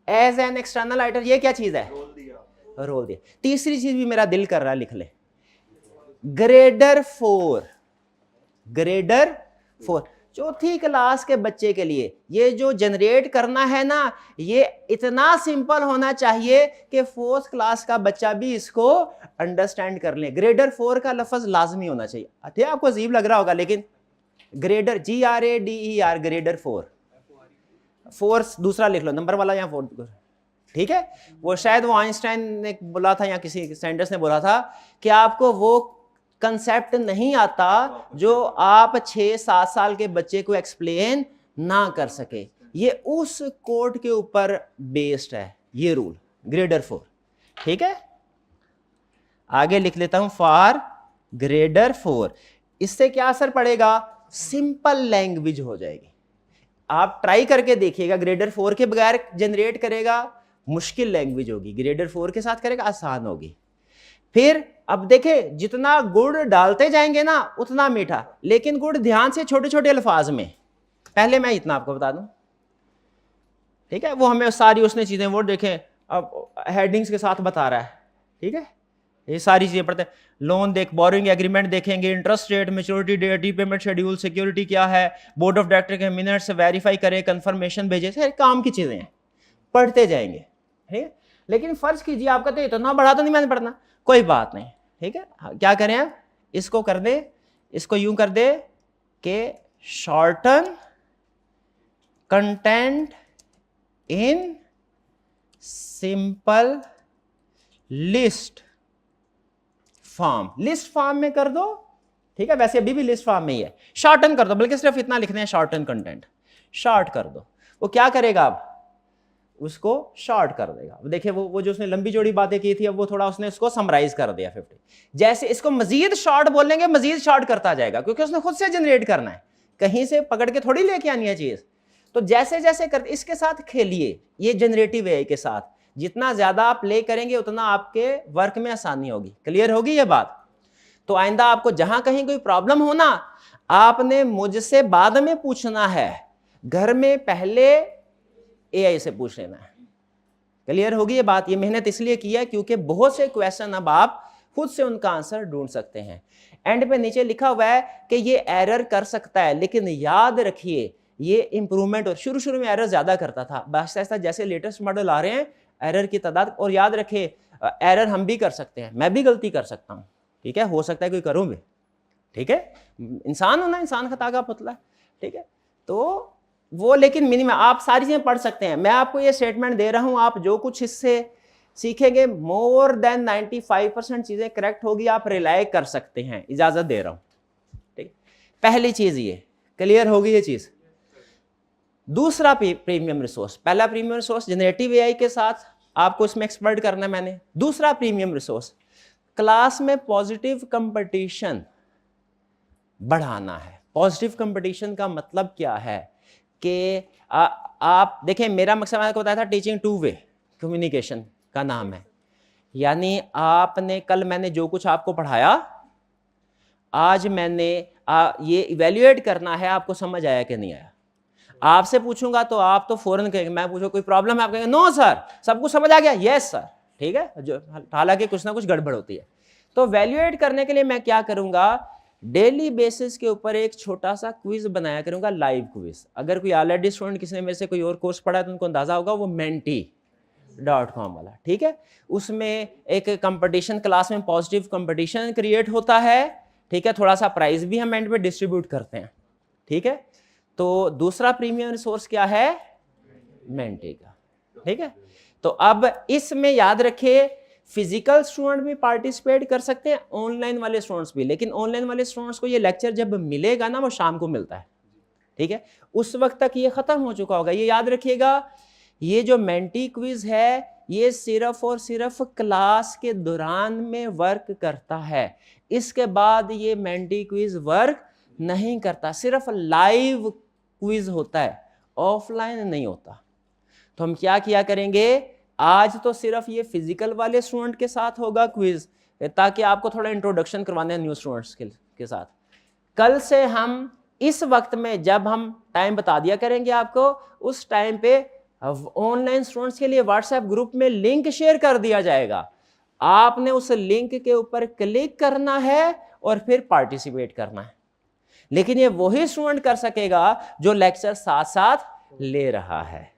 as an external auditor. ये क्या चीज है, रोल दिया। तीसरी चीज भी मेरा दिल कर रहा है, लिख ले, ग्रेडर 4, ग्रेडर 4, चौथी क्लास के बच्चे के लिए ये जो जनरेट करना है ना, ये इतना सिंपल होना चाहिए कि 4th क्लास का बच्चा भी इसको अंडरस्टैंड कर ले। ग्रेडर 4 का लफ्ज लाजमी होना चाहिए। ठीक है, आपको अजीब लग रहा होगा, लेकिन ग्रेडर, GRADER, ग्रेडर 4 दूसरा लिख लो, नंबर वाला यहाँ 4। ठीक है, वो शायद वो आइंस्टाइन ने बोला था या किसी सैंडर्स ने बोला था कि आपको वो कंसेप्ट नहीं आता जो आप 6-7 साल के बच्चे को एक्सप्लेन ना कर सके। ये उस कोड के ऊपर बेस्ड है ये रूल, ग्रेडर 4। ठीक है, आगे लिख लेता हूं, फॉर ग्रेडर 4। इससे क्या असर पड़ेगा, सिंपल लैंग्वेज हो जाएगी। आप ट्राई करके देखिएगा, ग्रेडर 4 के बगैर जनरेट करेगा मुश्किल लैंग्वेज होगी, ग्रेडर 4 के साथ करेगा आसान होगी। फिर अब देखें, जितना गुड़ डालते जाएंगे ना उतना मीठा, लेकिन गुड़ ध्यान से छोटे छोटे अल्फाज में। पहले मैं इतना आपको बता दूं, ठीक है, वो हमें सारी उसने चीजें वो देखें, अब हेडिंग्स के साथ बता रहा है। ठीक है, ये सारी चीजें पढ़ते हैं। लोन देख, बोरिंग एग्रीमेंट देखेंगे, interest rate, maturity date, repayment schedule, security क्या है, बोर्ड ऑफ डायरेक्टर के मिनट्स वेरीफाई करे, कंफर्मेशन भेजे, सारे काम की चीजें हैं, पढ़ते जाएंगे। ठीक है, लेकिन फर्ज कीजिए आप कहते इतना बड़ा तो नहीं मैंने पढ़ना, कोई बात नहीं। ठीक है, क्या करें आप, इसको कर दे, इसको यूं कर दे कि shorten content in simple list form, list form में कर दो। ठीक है, वैसे अभी भी लिस्ट फॉर्म में ही है, शॉर्टन कर दो, बल्कि सिर्फ इतना लिखते हैं शॉर्टन कंटेंट, शॉर्ट कर दो। वो क्या करेगा, अब उसको शॉर्ट कर देगा। देखिए वो जो उसने लंबी चौड़ी बातें की थी, अब वो थोड़ा उसने इसको समराइज कर दिया 50। जैसे इसको मजीद शॉर्ट बोलेंगे, मजीद शॉर्ट करता जाएगा, क्योंकि उसने खुद से जनरेट करना है, कहीं से पकड़ के थोड़ी लेके आनी है चीज। तो जैसे जैसे कर, इसके साथ खेलिए, ये जनरेटिव एआई के साथ जितना ज्यादा आप प्ले करेंगे उतना आपके वर्क में आसानी होगी। क्लियर होगी ये बात? तो आइंदा आपको जहां कहीं कोई प्रॉब्लम हो ना, आपने मुझसे बाद में पूछना है, घर में पहले एआई से पूछ लेना है। क्लियर होगी ये बात? ये मेहनत इसलिए की है क्योंकि बहुत से क्वेश्चन अब आप खुद से उनका आंसर ढूंढ सकते हैं। एंड पे नीचे लिखा हुआ है कि ये एरर कर सकता है, लेकिन याद रखिए ये इंप्रूवमेंट, और शुरू में एरर ज्यादा करता था, आहिस्ता आहिस्ता जैसे लेटेस्ट मॉडल आ रहे हैं एरर की तादाद, और याद रखिए एरर हम भी कर सकते हैं, मैं भी गलती कर सकता हूँ। ठीक है, हो सकता है कोई करूँ भी। ठीक है, इंसान होना, इंसान खता का पुतला। ठीक है, तो वो लेकिन मिनिमम आप सारी चीजें पढ़ सकते हैं। मैं आपको ये स्टेटमेंट दे रहा हूं, आप जो कुछ इससे सीखेंगे मोर देन 95% चीजें करेक्ट होगी, आप रिलाय कर सकते हैं, इजाजत दे रहा हूं। ठीक, पहली चीज ये क्लियर होगी ये चीज। दूसरा प्रीमियम रिसोर्स, पहला प्रीमियम रिसोर्स जनरेटिव एआई के साथ आपको इसमें एक्सपर्ट करना है मैंने। दूसरा प्रीमियम रिसोर्स क्लास में पॉजिटिव कंपटीशन बढ़ाना है। पॉजिटिव कंपटीशन का मतलब क्या है कि आप देखें, मेरा मकसद मैंने बताया था टीचिंग टू वे कम्युनिकेशन का नाम है। यानी आपने कल मैंने जो कुछ आपको पढ़ाया, आज मैंने ये इवेल्युएट करना है आपको समझ आया कि नहीं आया। आपसे पूछूंगा तो आप तो फौरन कहेंगे, मैं पूछूं कोई प्रॉब्लम है, आप कहेंगे नो सर सब कुछ समझ आ गया, यस सर, ठीक है, जो हालांकि कुछ ना कुछ गड़बड़ होती है। तो इवेल्युएट करने के लिए मैं क्या करूंगा, डेली बेसिस के ऊपर एक छोटा सा क्विज बनाया करूंगा, लाइव क्विज। अगर कोई ऑलरेडी स्टूडेंट किसी ने मेरे से कोई और कोर्स पढ़ा है तो उनको अंदाजा होगा, वो menti.com वाला, ठीक है। उसमें एक कंपटीशन क्लास में पॉजिटिव कंपटीशन क्रिएट होता है, ठीक है, थोड़ा सा प्राइज भी हम एंड पे डिस्ट्रीब्यूट करते हैं, ठीक है। तो दूसरा प्रीमियम रिसोर्स क्या है, मेंटी का, ठीक है। तो अब इसमें याद रखिए फिजिकल स्टूडेंट भी पार्टिसिपेट कर सकते हैं, ऑनलाइन वाले स्टूडेंट्स भी, लेकिन ऑनलाइन वाले स्टूडेंट्स को ये लेक्चर जब मिलेगा ना वो शाम को मिलता है, ठीक है, उस वक्त तक ये खत्म हो चुका होगा। ये याद रखिएगा, ये जो मेंटी क्विज है ये सिर्फ और सिर्फ क्लास के दौरान में वर्क करता है, इसके बाद ये मेंटी क्विज वर्क नहीं करता, सिर्फ लाइव क्विज होता है, ऑफलाइन नहीं होता। तो हम क्या किया करेंगे, आज तो सिर्फ ये फिजिकल वाले स्टूडेंट के साथ होगा क्विज, ताकि आपको थोड़ा इंट्रोडक्शन करवाने हैं न्यू स्टूडेंट्स के साथ। कल से हम इस वक्त में जब हम टाइम बता दिया करेंगे आपको, उस टाइम पे ऑनलाइन स्टूडेंट्स के लिए व्हाट्सएप ग्रुप में लिंक शेयर कर दिया जाएगा। आपने उस लिंक के ऊपर क्लिक करना है और फिर पार्टिसिपेट करना है। लेकिन ये वही स्टूडेंट कर सकेगा जो लेक्चर साथ साथ ले रहा है,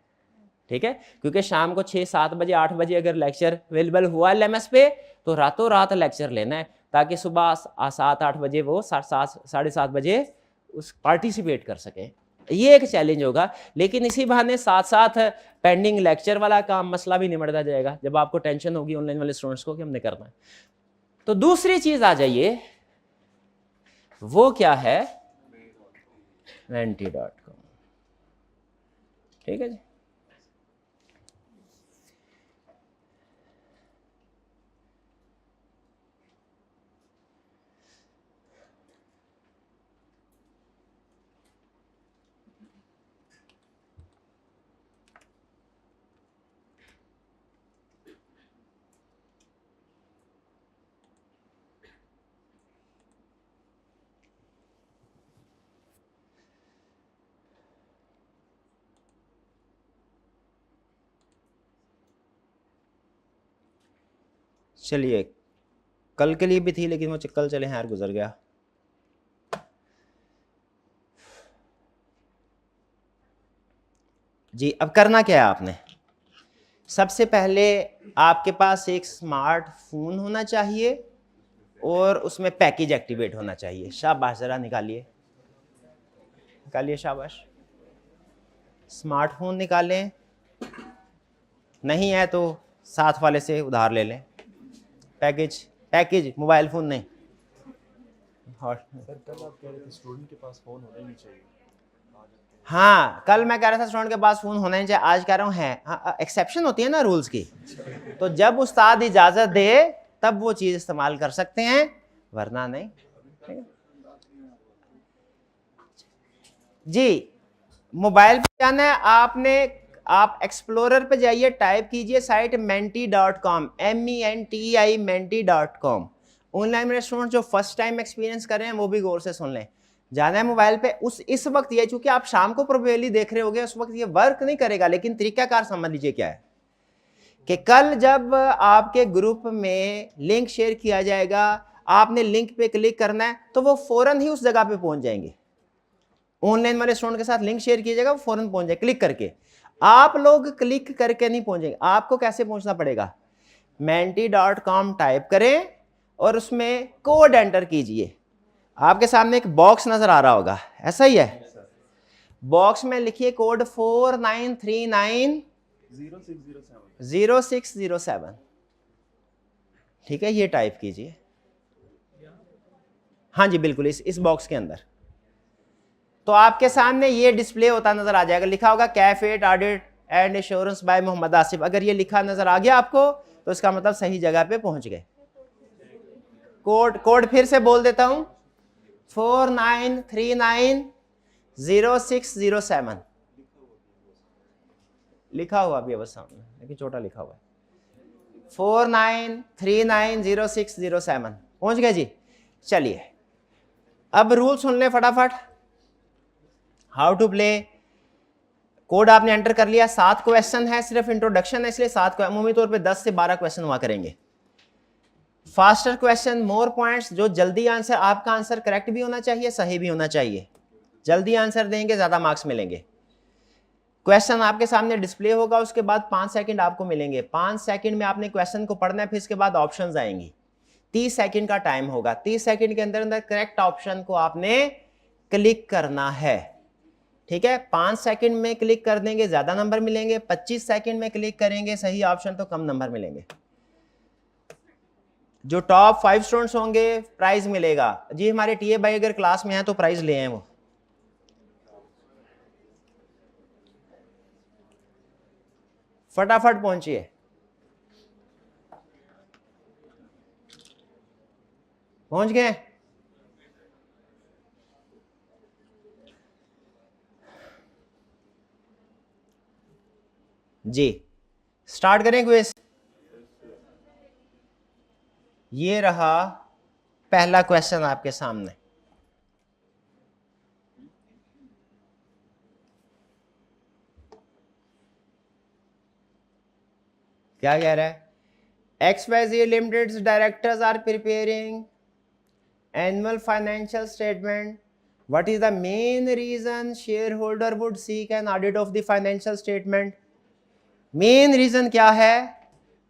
ठीक है, क्योंकि शाम को 6, 7 बजे 8 बजे अगर लेक्चर अवेलेबल हुआ LMS पे तो रातों रात लेक्चर लेना है, ताकि सुबह 7, 8 बजे वो 7, 7:30 बजे उस पार्टिसिपेट कर सके। ये एक चैलेंज होगा, लेकिन इसी बहाने साथ साथ पेंडिंग लेक्चर वाला काम मसला भी निमटता जाएगा, जब आपको टेंशन होगी ऑनलाइन वाले स्टूडेंट्स को कि हमने करना है। तो दूसरी चीज आ जाइए, वो क्या है, menti.com, ठीक है जी। चलिए, कल के लिए भी थी लेकिन वो कल चले हैं यार, गुजर गया। जी, अब करना क्या है आपने, सबसे पहले आपके पास एक स्मार्टफोन होना चाहिए और उसमें पैकेज एक्टिवेट होना चाहिए। शाबाश, ज़रा निकालिए, निकालिए, शाबाश। स्मार्टफोन निकालें, नहीं है तो साथ वाले से उधार ले लें। पैकेज मोबाइल फ़ोन नहीं। और सर कल आप कह रहे थे स्टूडेंट के पास फ़ोन होना ही नहीं चाहिए। हाँ, कल मैं कह रहा था स्टूडेंट के पास फ़ोन होना ही चाहिए, आज कह रहा हूँ है। हाँ, एक्सेप्शन होती है ना रूल्स की, तो जब उस्ताद इजाज़त दे तब वो चीज़ इस्तेमाल कर सकते हैं, वरना नहीं। जी, मोबाइल पे जाना है आपने, आप एक्सप्लोरर पे जाइए, टाइप कीजिए site menti.com, MENTI menti.com। Online मेरे स्टूडेंट जो फर्स्ट टाइम एक्सपीरियंस कर रहे हैं वो भी गौर से सुन लें। जाना है मोबाइल पे, इस वक्त ये, चूंकि आप शाम को प्रोबेबली देख रहे होगे, उस वक्त ये वर्क नहीं करेगा, लेकिन तरीकाकार समझ लीजिए क्या है कि कल जब आपके ग्रुप में लिंक शेयर किया जाएगा, आपने लिंक पे क्लिक करना है तो वो फौरन ही उस जगह पे पहुंच जाएंगे। ऑनलाइन वाले स्टूडेंट के साथ लिंक शेयर किया जाएगा, वो फौरन पहुंच जाए क्लिक करके। आप लोग क्लिक करके नहीं पहुंचेंगे, आपको कैसे पहुंचना पड़ेगा, menti.com टाइप करें और उसमें कोड एंटर कीजिए। आपके सामने एक बॉक्स नजर आ रहा होगा, ऐसा ही है, बॉक्स में लिखिए कोड 49390607, ठीक है, ये टाइप कीजिए। हाँ जी बिल्कुल, इस बॉक्स के अंदर तो आपके सामने ये डिस्प्ले होता नजर आ जाएगा, लिखा होगा cafe audit and assurance by Mohammad Asif. अगर ये लिखा नजर आ गया आपको तो इसका मतलब सही जगह पे पहुंच गए। कोड फिर से बोल देता हूं, 49390607 लिखा हुआ भी है बस सामने, लेकिन छोटा लिखा हुआ है। 49390607 पहुंच गए जी। चलिए अब रूल सुन ले फटाफट। हाउ टू प्ले, कोड आपने एंटर कर लिया। 7 क्वेश्चन है, सिर्फ इंट्रोडक्शन है इसलिए 7 अमूमी तौर पे 10 से 12 क्वेश्चन हुआ करेंगे। फास्टर क्वेश्चन, मोर पॉइंट्स, जो जल्दी आंसर, आपका आंसर करेक्ट भी होना चाहिए, सही भी होना चाहिए। जल्दी आंसर देंगे ज्यादा मार्क्स मिलेंगे। क्वेश्चन आपके सामने डिस्प्ले होगा, उसके बाद 5 सेकंड आपको मिलेंगे। 5 सेकंड में आपने क्वेश्चन को पढ़ना है, फिर इसके बाद ऑप्शंस आएंगी। 30 सेकंड का टाइम होगा। 30 सेकंड के अंदर अंदर करेक्ट ऑप्शन को आपने क्लिक करना है, ठीक है। 5 सेकंड में क्लिक कर देंगे ज्यादा नंबर मिलेंगे, 25 सेकंड में क्लिक करेंगे सही ऑप्शन तो कम नंबर मिलेंगे। जो टॉप 5 स्टूडेंट्स होंगे प्राइज मिलेगा जी। हमारे टीए भाई अगर क्लास में है तो प्राइज ले आए वो। फटाफट पहुंचिए। पहुंच गए? जी स्टार्ट करें क्विज। ये रहा पहला क्वेश्चन आपके सामने। क्या कह रहा है? XYZ Limited's directors are preparing annual financial statement. What is the main reason shareholder would seek an audit of the financial statement? Main reason क्या है?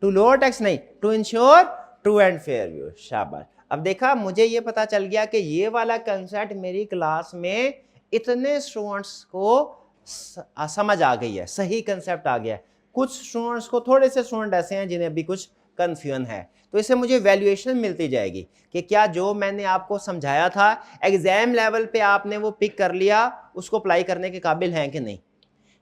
टू लोअर टैक्स नहीं, to ensure true and fair view. शाबाश। अब देखा, मुझे ये पता चल गया कि ये वाला कंसेप्ट मेरी क्लास में इतने स्टूडेंट्स को समझ आ गई है, सही कंसेप्ट आ गया है। कुछ स्टूडेंट्स को, थोड़े से स्टूडेंट ऐसे हैं जिन्हें अभी कुछ कंफ्यूजन है, तो इससे मुझे वैल्यूएशन मिलती जाएगी कि क्या जो मैंने आपको समझाया था एग्जाम लेवल पे आपने वो पिक कर लिया, उसको अप्लाई करने के काबिल हैं कि नहीं।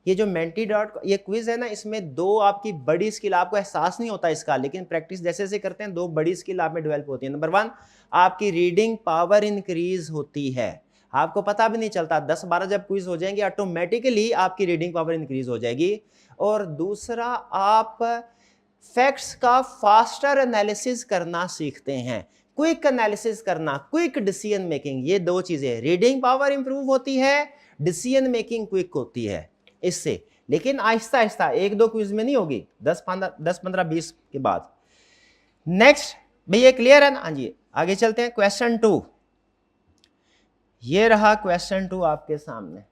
ये जो Menti.com ये क्विज है ना, इसमें 2 आपकी बड़ी स्किल, आपको एहसास नहीं होता इसका, लेकिन प्रैक्टिस जैसे जैसे करते हैं 2 बड़ी स्किल आप में डेवलप होती है। नंबर 1, आपकी रीडिंग पावर इंक्रीज होती है, आपको पता भी नहीं चलता। 10-12 जब क्विज हो जाएंगे ऑटोमेटिकली आपकी रीडिंग पावर इंक्रीज हो जाएगी। और दूसरा, आप फैक्ट्स का फास्टर एनालिसिस करना सीखते हैं, क्विक एनालिसिस करना, क्विक डिसीजन मेकिंग। ये 2 चीजें, रीडिंग पावर इंप्रूव होती है, डिसीजन मेकिंग क्विक होती है इससे। लेकिन आहिस्ता आहिस्ता 1-2 क्विज में नहीं होगी, 10-15-20 के बाद। नेक्स्ट भैया क्लियर है ना? हाँ जी, आगे चलते हैं। क्वेश्चन 2, ये रहा क्वेश्चन 2 आपके सामने।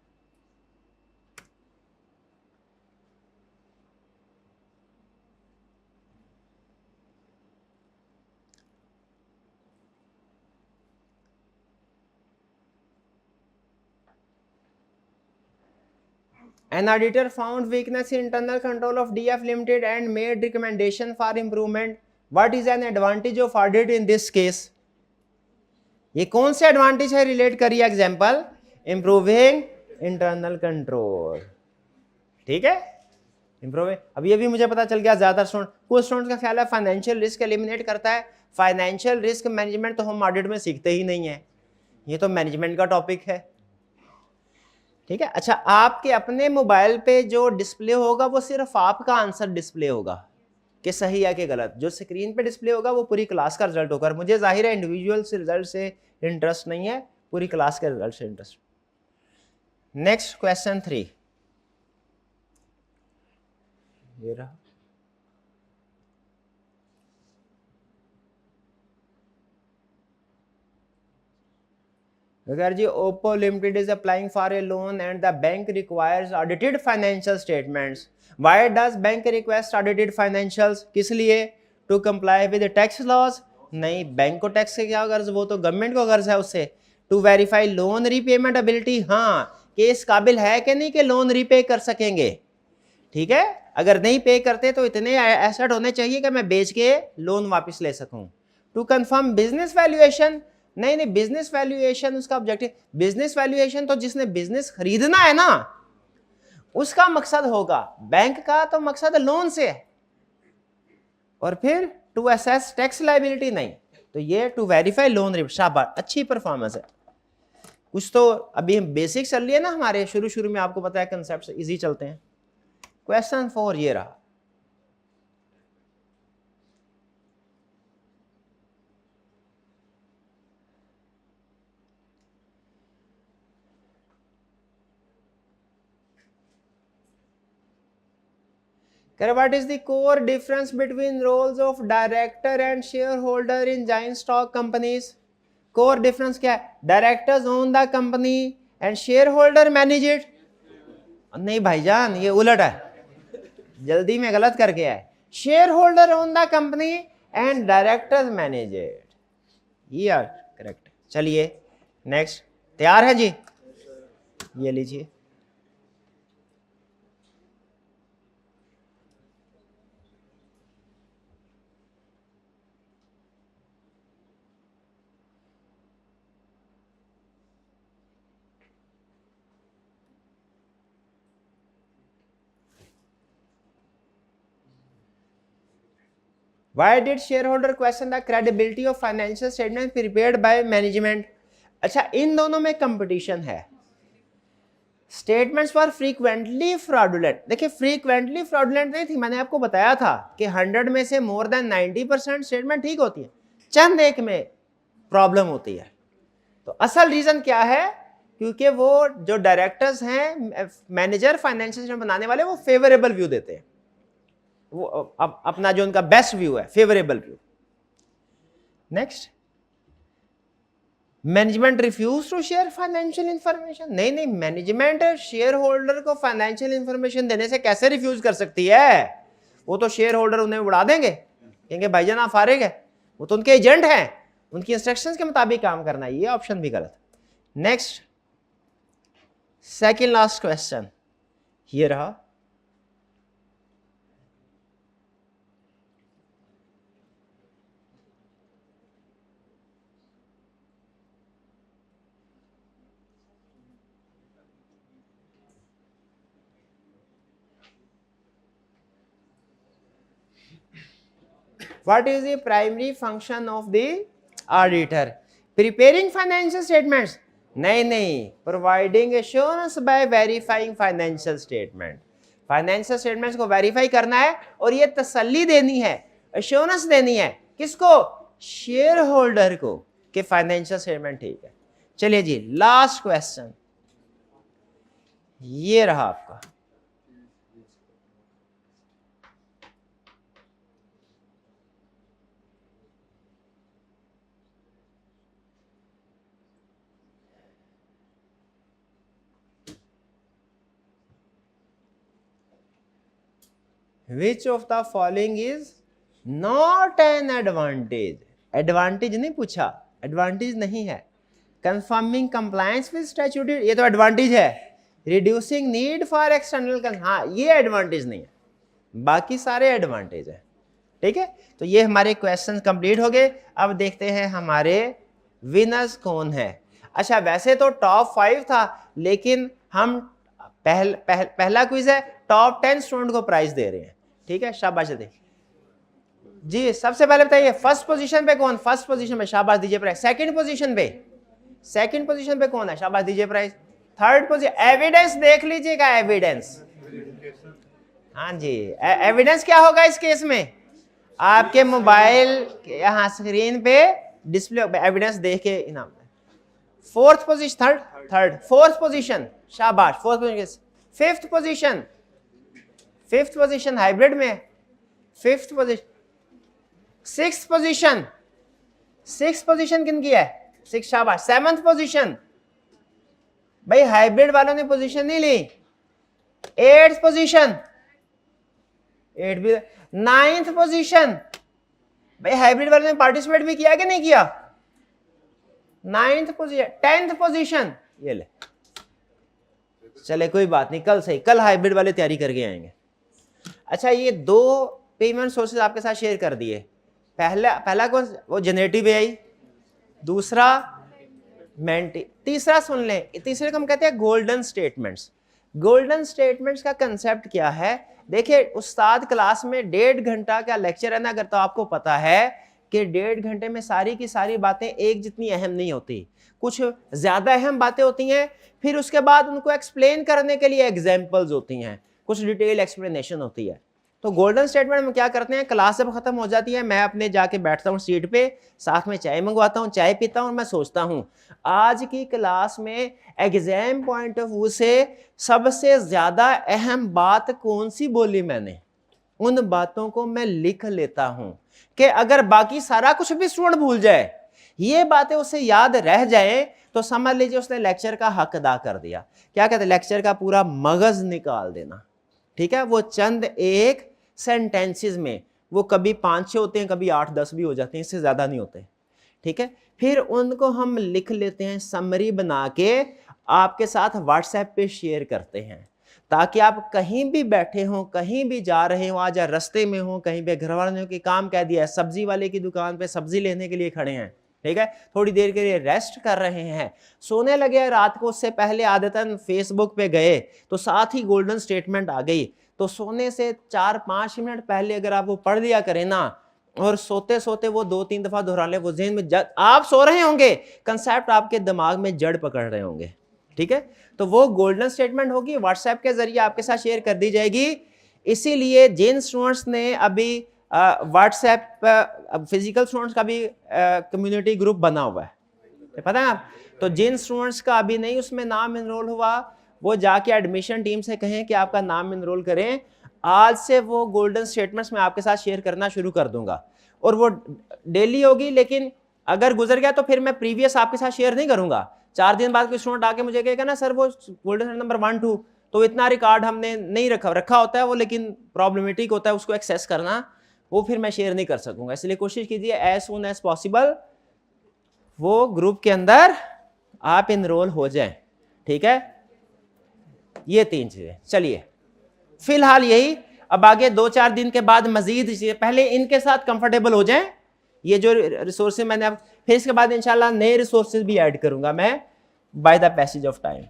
An auditor found weakness in internal control of DF Limited and made recommendation for improvement. What is an advantage of audit in this case? ये कौन से एडवांटेज है रिलेट करिए? एग्जाम्पल, इंप्रूविंग इंटरनल कंट्रोल, ठीक है, improving. अब ये भी मुझे पता चल गया, ज्यादा स्टूडेंट, कुछ स्टूडेंट्स का ख्याल है फाइनेंशियल रिस्क एलिमिनेट करता है। फाइनेंशियल रिस्क मैनेजमेंट तो हम ऑडिट में सीखते ही नहीं है, ये तो मैनेजमेंट का टॉपिक है, ठीक है। अच्छा, आपके अपने मोबाइल पे जो डिस्प्ले होगा वो सिर्फ आपका आंसर डिस्प्ले होगा कि सही है कि गलत। जो स्क्रीन पे डिस्प्ले होगा वो पूरी क्लास का रिजल्ट होगा। मुझे जाहिर है इंडिविजुअल से रिजल्ट से इंटरेस्ट नहीं है, पूरी क्लास के रिजल्ट से इंटरेस्ट। नेक्स्ट क्वेश्चन 3, ये रहा। अगर G Oppo limited is applying for a loan and the bank requires audited financial statements, why does bank request audited financials? किस लिए? To comply with tax laws? नहीं, bank को tax से क्या गर्ज, वो तो गवर्नमेंट को गर्ज है उससे। To verify loan repayment ability, हाँ कि इस काबिल है कि नहीं कि लोन रीपे कर सकेंगे, ठीक है। अगर नहीं पे करते तो इतने एसेट होने चाहिए कि मैं बेच के लोन वापस ले सकूं। टू कंफर्म बिजनेस वैल्यूएशन, नहीं, बिजनेस वैल्यूएशन उसका ऑब्जेक्टिव, बिजनेस वैल्यूएशन तो जिसने बिजनेस खरीदना है ना उसका मकसद होगा, बैंक का तो मकसद लोन से है। और फिर टू असेस टैक्स लायबिलिटी नहीं, तो ये टू वेरीफाई लोन, शाबाश, अच्छी परफॉर्मेंस है। कुछ तो अभी हम बेसिक चल रही है ना हमारे, शुरू शुरू में आपको पता है कंसेप्ट इजी चलते हैं। क्वेश्चन 4 ये रहा, what is the core difference between roles of director and shareholder in giant stock companies? core difference क्या है? directors own the company and shareholder manage it. नहीं भाईजान, ये उलट है, जल्दी में गलत करके आए। shareholder own the company and directors manage it. ये करेक्ट। चलिए नेक्स्ट, तैयार है जी? ये लीजिए। Why did shareholder question the credibility of financial statement prepared by management? अच्छा, इन दोनों में कंपटीशन है। स्टेटमेंट्स फॉर फ्रीक्वेंटली फ्रॉडुलेंट, देखिए फ्रीक्वेंटली फ्रॉडुलेंट नहीं थी, मैंने आपको बताया था कि 100 में से मोर देन 90% स्टेटमेंट ठीक होती है, चंद एक में प्रॉब्लम होती है। तो असल रीजन क्या है? क्योंकि वो जो डायरेक्टर्स हैं, मैनेजर, फाइनेंशियल स्टेटमेंट बनाने वाले, वो फेवरेबल व्यू देते हैं, वो अपना जो उनका बेस्ट व्यू है, favourable view. Next, management refuse to share financial information. नहीं, मैनेजमेंट शेयर होल्डर को फाइनेंशियल इंफॉर्मेशन देने से कैसे रिफ्यूज कर सकती है? वो तो शेयर होल्डर उन्हें उड़ा देंगे, कहेंगे भाईजान आप फारिग है, वो तो उनके एजेंट हैं, उनकी इंस्ट्रक्शंस के मुताबिक काम करना है। ये ऑप्शन भी गलत। नेक्स्ट, सेकंड लास्ट क्वेश्चन ये रहा, What is the primary function of the auditor? Preparing financial statements? नहीं, providing assurance by verifying financial statement. Financial statements को वेरीफाई करना है और ये तसल्ली देनी है, एश्योरेंस देनी है, किसको? शेयर होल्डर को, कि फाइनेंशियल स्टेटमेंट ठीक है। चलिए जी, लास्ट क्वेश्चन ये रहा आपका, Which of the following is not an advantage? Advantage नहीं पूछा, एडवांटेज नहीं है। कंफर्मिंग कंप्लायंस विद स्टैट्यूटरी, ये तो एडवांटेज है। रिड्यूसिंग नीड फॉर एक्सटर्नल, हाँ ये एडवांटेज नहीं है, बाकी सारे एडवांटेज है। ठीक है, तो ये हमारे क्वेश्चन कंप्लीट हो गए। अब देखते हैं हमारे विनर्स कौन है। अच्छा, वैसे तो टॉप 5 था, लेकिन हम पहला क्विज है, टॉप 10 स्टूडेंट को प्राइज दे रहे हैं। ठीक है, शाबाश जी। सबसे पहले बताइए फर्स्ट पोजीशन पे कौन? फर्स्ट पोजीशन पे शाबाश दीजिए प्राइज। सेकंड पोजीशन पे कौन है? शाबाश दीजिए प्राइज। थर्ड पोजीशन, एविडेंस देख लीजिएगा, एविडेंस। हाँ जी, एविडेंस क्या होगा इस केस में? आपके मोबाइल यहाँ स्क्रीन पे डिस्प्ले एविडेंस देख के इनाम। Fourth position, third fourth position, शाबाश fourth position. Fifth position hybrid में, फिफ्थ पोजीशन। सिक्स्थ पोजीशन किन की है? सिक्स, शाबाश। सेवंथ पोजीशन, भाई हाइब्रिड वालों ने पोजीशन नहीं ली। एट्थ पोजीशन, एट भी। नाइन्थ पोजीशन, भाई हाइब्रिड वालों ने पार्टिसिपेट भी किया कि नहीं किया? Ninth position. टेंथ पोजीशन, ये ले। चले कोई बात नहीं, कल सही, कल हाइब्रिड वाले तैयारी करके आएंगे। अच्छा, ये 2 पेमेंट सोर्सेज आपके साथ शेयर कर दिए। पहला कौन? वो जनरेटिव एआई, दूसरा मेंटी, तीसरा सुन लें, तीसरे को हम कहते हैं गोल्डन स्टेटमेंट्स। गोल्डन स्टेटमेंट्स का कंसेप्ट क्या है? देखिए, उस्ताद क्लास में 1.5 घंटा का लेक्चर है ना, अगर तो आपको पता है कि 1.5 घंटे में सारी की सारी बातें एक जितनी अहम नहीं होती, कुछ ज़्यादा अहम बातें होती हैं, फिर उसके बाद उनको एक्सप्लेन करने के लिए एग्जाम्पल्स होती हैं, कुछ डिटेल एक्सप्लेनेशन होती है। तो गोल्डन स्टेटमेंट में क्या करते हैं, क्लास जब खत्म हो जाती है मैं अपने जाके बैठता हूँ सीट पे, साथ में चाय मंगवाता हूँ, चाय पीता हूँ और मैं सोचता हूँ आज की क्लास में एग्जाम पॉइंट ऑफ व्यू से सबसे ज़्यादा अहम बात कौन सी बोली मैंने, उन बातों को मैं लिख लेता हूँ कि अगर बाकी सारा कुछ भी स्टूडेंट भूल जाए, ये बातें उसे याद रह जाए तो समझ लीजिए उसने लेक्चर का हक अदा कर दिया। क्या कहते हैं, लेक्चर का पूरा मगज निकाल देना। ठीक है, वो चंद एक सेंटेंसेस में, वो कभी 5-6 होते हैं, कभी 8-10 भी हो जाते हैं, इससे ज्यादा नहीं होते। ठीक है, फिर उनको हम लिख लेते हैं, समरी बना के आपके साथ व्हाट्सएप पे शेयर करते हैं, ताकि आप कहीं भी बैठे हों, कहीं भी जा रहे हो, आज रास्ते में हो, कहीं पे घर वालों के काम कह दिया है, सब्जी वाले की दुकान पे सब्जी लेने के लिए खड़े हैं, ठीक है, थोड़ी देर के लिए रेस्ट कर रहे हैं, सोने लगे रात को, उससे पहले आदतन फेसबुक पे गए तो साथ ही गोल्डन स्टेटमेंट आ गई, तो सोने से 4-5 मिनट पहले अगर आप वो पढ़ लिया करें ना, और सोते सोते वो 2-3 दफा दोहरा ले, वो ज़हन में आप सो रहे होंगे, कंसेप्ट आपके दिमाग में जड़ पकड़ रहे होंगे। ठीक है, तो वो गोल्डन स्टेटमेंट होगी, व्हाट्सएप के जरिए आपके साथ शेयर कर दी जाएगी। इसीलिए जिन स्टूडेंट्स ने अभी व्हाट्सएप फिजिकल स्टूडेंट्स का भी कम्युनिटी ग्रुप बना हुआ है, तो पता है आप, तो जिन स्टूडेंट्स का अभी नहीं उसमें नाम इनरोल हुआ, वो जाके एडमिशन टीम से कहें कि आपका नाम इनरोल करें। आज से वो गोल्डन स्टेटमेंट्स मैं आपके साथ शेयर करना शुरू कर दूंगा, और वो डेली होगी, लेकिन अगर गुजर गया तो फिर मैं प्रीवियस आपके साथ शेयर नहीं करूंगा। 4 दिन बाद कोई स्टूडेंट आके मुझे कहेगा ना सर वो गोल्डन नंबर 1-2, तो इतना रिकॉर्ड हमने नहीं रखा होता है वो, लेकिन प्रॉब्लमेटिक होता है उसको एक्सेस करना, वो फिर मैं शेयर नहीं कर सकूंगा। इसलिए कोशिश कीजिए एज सून एज पॉसिबल वो ग्रुप के अंदर आप इनरोल हो जाएं। ठीक है, ये 3 चीजें। चलिए फिलहाल यही, अब आगे 2-4 दिन के बाद मजीद पहले इनके साथ कंफर्टेबल हो जाएं, ये जो रिसोर्सेज मैंने अब, फिर इसके बाद इंशाल्लाह नए रिसोर्सेज भी ऐड करूंगा मैं by the passage of time.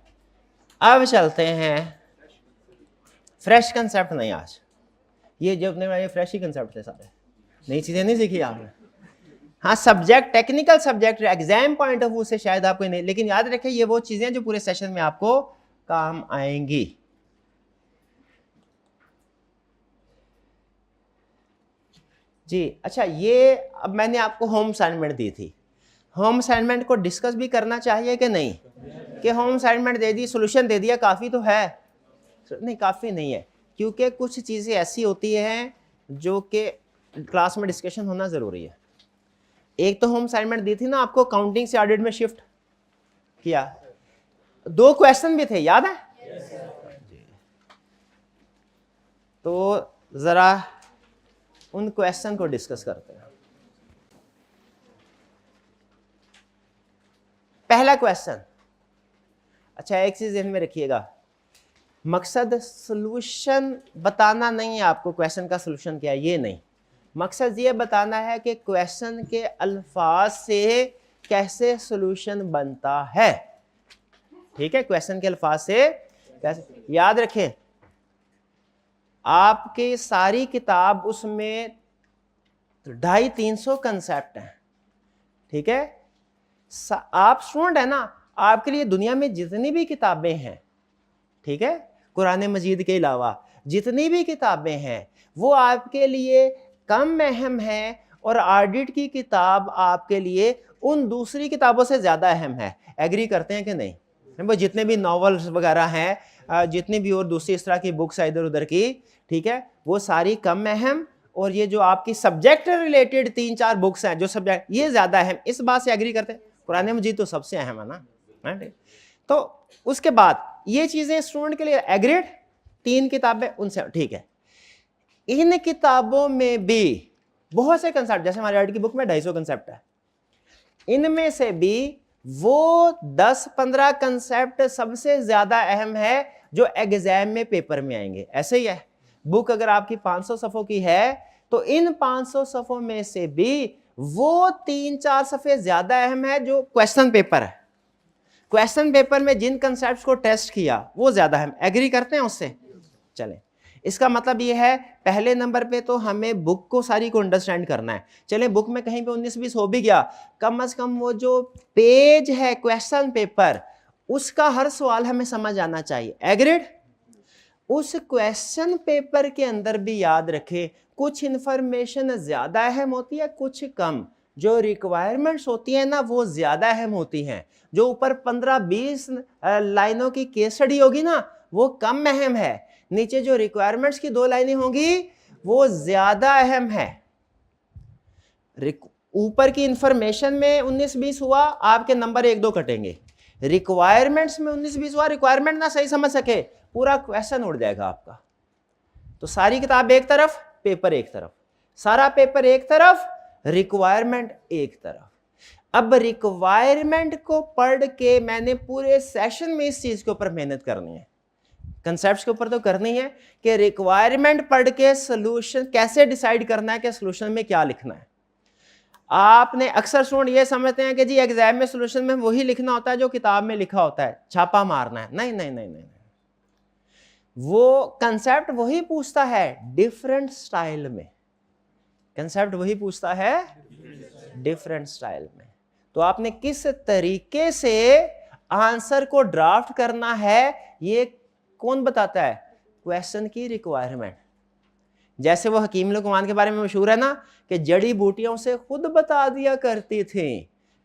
अब चलते हैं फ्रेश कंसेप्ट, नहीं आज ये जो अपने फ्रेश ही कंसेप्ट थे, सारे नई चीजें नहीं सीखी आपने। हाँ, subject technical subject exam point of view से शायद आपको नहीं, लेकिन याद रखें ये वो चीजें जो पूरे सेशन में आपको काम आएंगी। जी अच्छा, ये अब मैंने आपको होम असाइनमेंट दी थी, होम असाइनमेंट को डिस्कस भी करना चाहिए कि नहीं, कि होम असाइनमेंट दे दी, सोल्यूशन दे दिया, काफ़ी तो है? नहीं, काफ़ी नहीं है, क्योंकि कुछ चीज़ें ऐसी होती हैं जो कि क्लास में डिस्कशन होना ज़रूरी है। एक तो होम असाइनमेंट दी थी ना आपको, काउंटिंग से ऑडिट में शिफ्ट किया, 2 क्वेश्चन भी थे, याद है? तो ज़रा उन क्वेश्चन को डिस्कस करते हैं। पहला क्वेश्चन, अच्छा एक चीज ध्यान में रखिएगा, मकसद सॉल्यूशन बताना नहीं है आपको, क्वेश्चन का सॉल्यूशन क्या है ये नहीं, मकसद ये बताना है कि क्वेश्चन के अल्फाज से कैसे सॉल्यूशन बनता है। ठीक है, क्वेश्चन के अल्फाज से कैसे, याद रखें आपकी सारी किताब उसमें 250-300 कंसेप्ट हैं। ठीक है, आप स्टूडेंट है ना, आपके लिए दुनिया में जितनी भी किताबें हैं, ठीक है, कुरान मजीद के अलावा जितनी भी किताबें हैं वो आपके लिए कम अहम है, और ऑडिट की किताब आपके लिए उन दूसरी किताबों से ज़्यादा अहम है। एग्री करते हैं कि नहीं? वो जितने भी नॉवेल्स वगैरह हैं, जितनी भी और दूसरी इस तरह की बुक्स है इधर उधर की, ठीक है, वो सारी कम अहम, और ये जो आपकी सब्जेक्ट रिलेटेड 3-4 बुक्स हैं जो सब्जेक्ट, ये ज़्यादा अहम। इस बात से एग्री करते हैं? कुरान मजीद तो सबसे अहम है ना। तो उसके बाद ये चीज़ें स्टूडेंट के लिए एग्रीड, 3 किताबें उनसे, ठीक है। इन किताबों में भी बहुत से कंसेप्ट, जैसे हमारे आर्ट की बुक में 250 कंसेप्ट है, इनमें से भी वो 10-15 कंसेप्ट सबसे ज्यादा अहम है जो एग्जाम में पेपर में आएंगे। ऐसे ही है, बुक अगर आपकी 500 सफ़ों की है तो इन 500 सफ़ों में से भी वो 3-4 सफ़े ज्यादा अहम है जो क्वेश्चन पेपर है। क्वेश्चन पेपर में जिन कंसेप्ट को टेस्ट किया वो ज्यादा अहम, एग्री करते हैं उससे? चलें, इसका मतलब ये है पहले नंबर पे तो हमें बुक को सारी को अंडरस्टैंड करना है। चलें बुक में कहीं पे 19-20 हो भी गया, कम से कम वो जो पेज है क्वेश्चन पेपर उसका हर सवाल हमें समझ आना चाहिए। एग्रीड? उस क्वेश्चन पेपर के अंदर भी याद रखें कुछ इंफॉर्मेशन ज्यादा अहम होती है, कुछ कम। जो रिक्वायरमेंट्स होती है ना वो ज्यादा अहम होती हैं। जो ऊपर 15-20 लाइनों की केस स्टडी होगी ना वो कम अहम है, नीचे जो रिक्वायरमेंट्स की 2 लाइनें होंगी वो ज्यादा अहम है। ऊपर की इंफॉर्मेशन में 19-20 हुआ, आपके नंबर 1-2 कटेंगे। रिक्वायरमेंट्स में 19-20 हुआ, रिक्वायरमेंट ना सही समझ सके पूरा क्वेश्चन उड़ जाएगा आपका। तो सारी किताब एक तरफ, पेपर एक तरफ, सारा पेपर एक तरफ, रिक्वायरमेंट एक तरफ। अब रिक्वायरमेंट को पढ़ के मैंने पूरे सेशन में इस चीज के ऊपर मेहनत करनी है, कंसेप्ट्स के ऊपर तो करनी है कि रिक्वायरमेंट पढ़ के सोल्यूशन कैसे डिसाइड करना है कि सोल्यूशन में क्या लिखना है। आपने अक्सर स्टूडेंट ये समझते हैं कि जी एग्जाम में सोल्यूशन में वही लिखना होता है जो किताब में लिखा होता है, छापा मारना है। नहीं नहीं नहीं नहीं, वो कंसेप्ट वही पूछता है डिफरेंट स्टाइल में। कंसेप्ट वही पूछता है डिफरेंट स्टाइल में। तो आपने किस तरीके से आंसर को ड्राफ्ट करना है ये कौन बताता है? क्वेश्चन की रिक्वायरमेंट। जैसे वो हकीम लुकमान के बारे में मशहूर है ना कि जड़ी बूटियों से खुद बता दिया करती थी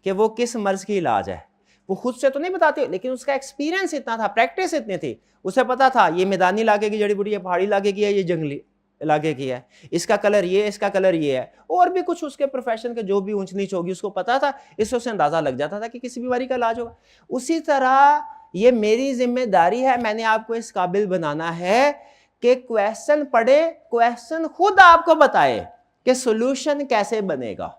कि वो किस मर्ज की इलाज है। वो खुद से तो नहीं बताती लेकिन उसका एक्सपीरियंस इतना था, प्रैक्टिस इतनी थी, उसे पता था ये मैदानी इलाके की जड़ी बूटी है, पहाड़ी इलाके की है, ये जंगली इलाके की है, इसका कलर ये, इसका कलर ये है, और भी कुछ उसके प्रोफेशन के जो भी ऊंच नीच होगी उसको पता था, इससे उसे अंदाजा लग जाता था कि किसी बीमारी का इलाज होगा। उसी तरह ये मेरी जिम्मेदारी है, मैंने आपको इस काबिल बनाना है कि क्वेश्चन पढ़े, क्वेश्चन खुद आपको बताए कि सॉल्यूशन कैसे बनेगा।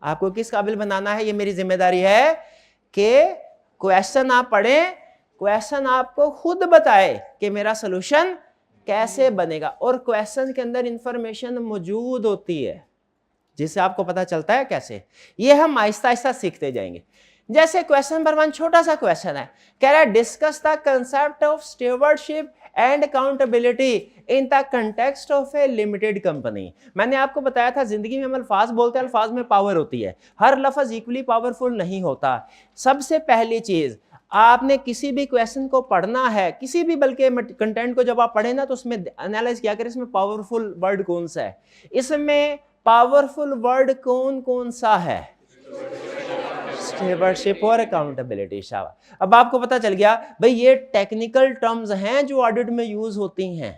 आपको किस काबिल बनाना है, ये मेरी जिम्मेदारी है कि क्वेश्चन आप पढ़ें, क्वेश्चन आपको खुद बताए कि मेरा सॉल्यूशन कैसे बनेगा। और क्वेश्चन के अंदर इंफॉर्मेशन मौजूद होती है जिससे आपको पता चलता है कैसे। ये हम आहिस्ता आहिस्ता सीखते जाएंगे। जैसे क्वेश्चन नंबर 1 छोटा सा क्वेश्चन है, कह रहा है discuss the concept of stewardship and accountability in the context of A limited company. मैंने आपको बताया था जिंदगी में हम अल्फाज बोलते हैं, अल्फाज में पावर होती है, हर लफ्ज इक्वली पावरफुल नहीं होता। सबसे पहली चीज आपने किसी भी क्वेश्चन को पढ़ना है, किसी भी बल्कि कंटेंट को जब आप पढ़े ना तो उसमें एनालाइज किया करें इसमें पावरफुल वर्ड कौन सा है, इसमें पावरफुल वर्ड कौन कौन सा है, स्टीवर्डशिप और अकाउंटेबिलिटी। शाबाश, अब आपको पता चल गया भाई ये टेक्निकल टर्म्स हैं जो ऑडिट में यूज होती हैं।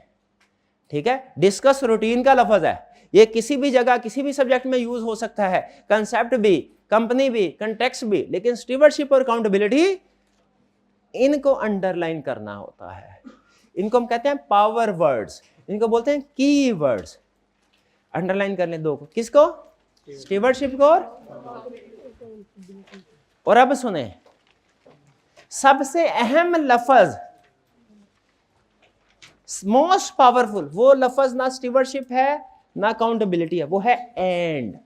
ठीक है, डिस्कस रूटीन का लफ्ज है, ये किसी भी जगह किसी भी सब्जेक्ट में यूज हो सकता है, कंसेप्ट भी, कंपनी भी, कंटेक्स्ट भी, लेकिन स्टीवर्डशिप और अकाउंटेबिलिटी इनको अंडरलाइन करना होता है। इनको हम कहते हैं पावर वर्ड्स, इनको बोलते हैं की वर्ड्स। अंडरलाइन कर लें दो को, किसको? स्टीवर्डशिप को और अब सुने सबसे अहम लफ्ज, मोस्ट पावरफुल वो लफ्ज ना स्टीवर्डशिप है ना अकाउंटेबिलिटी है, वो है एंड।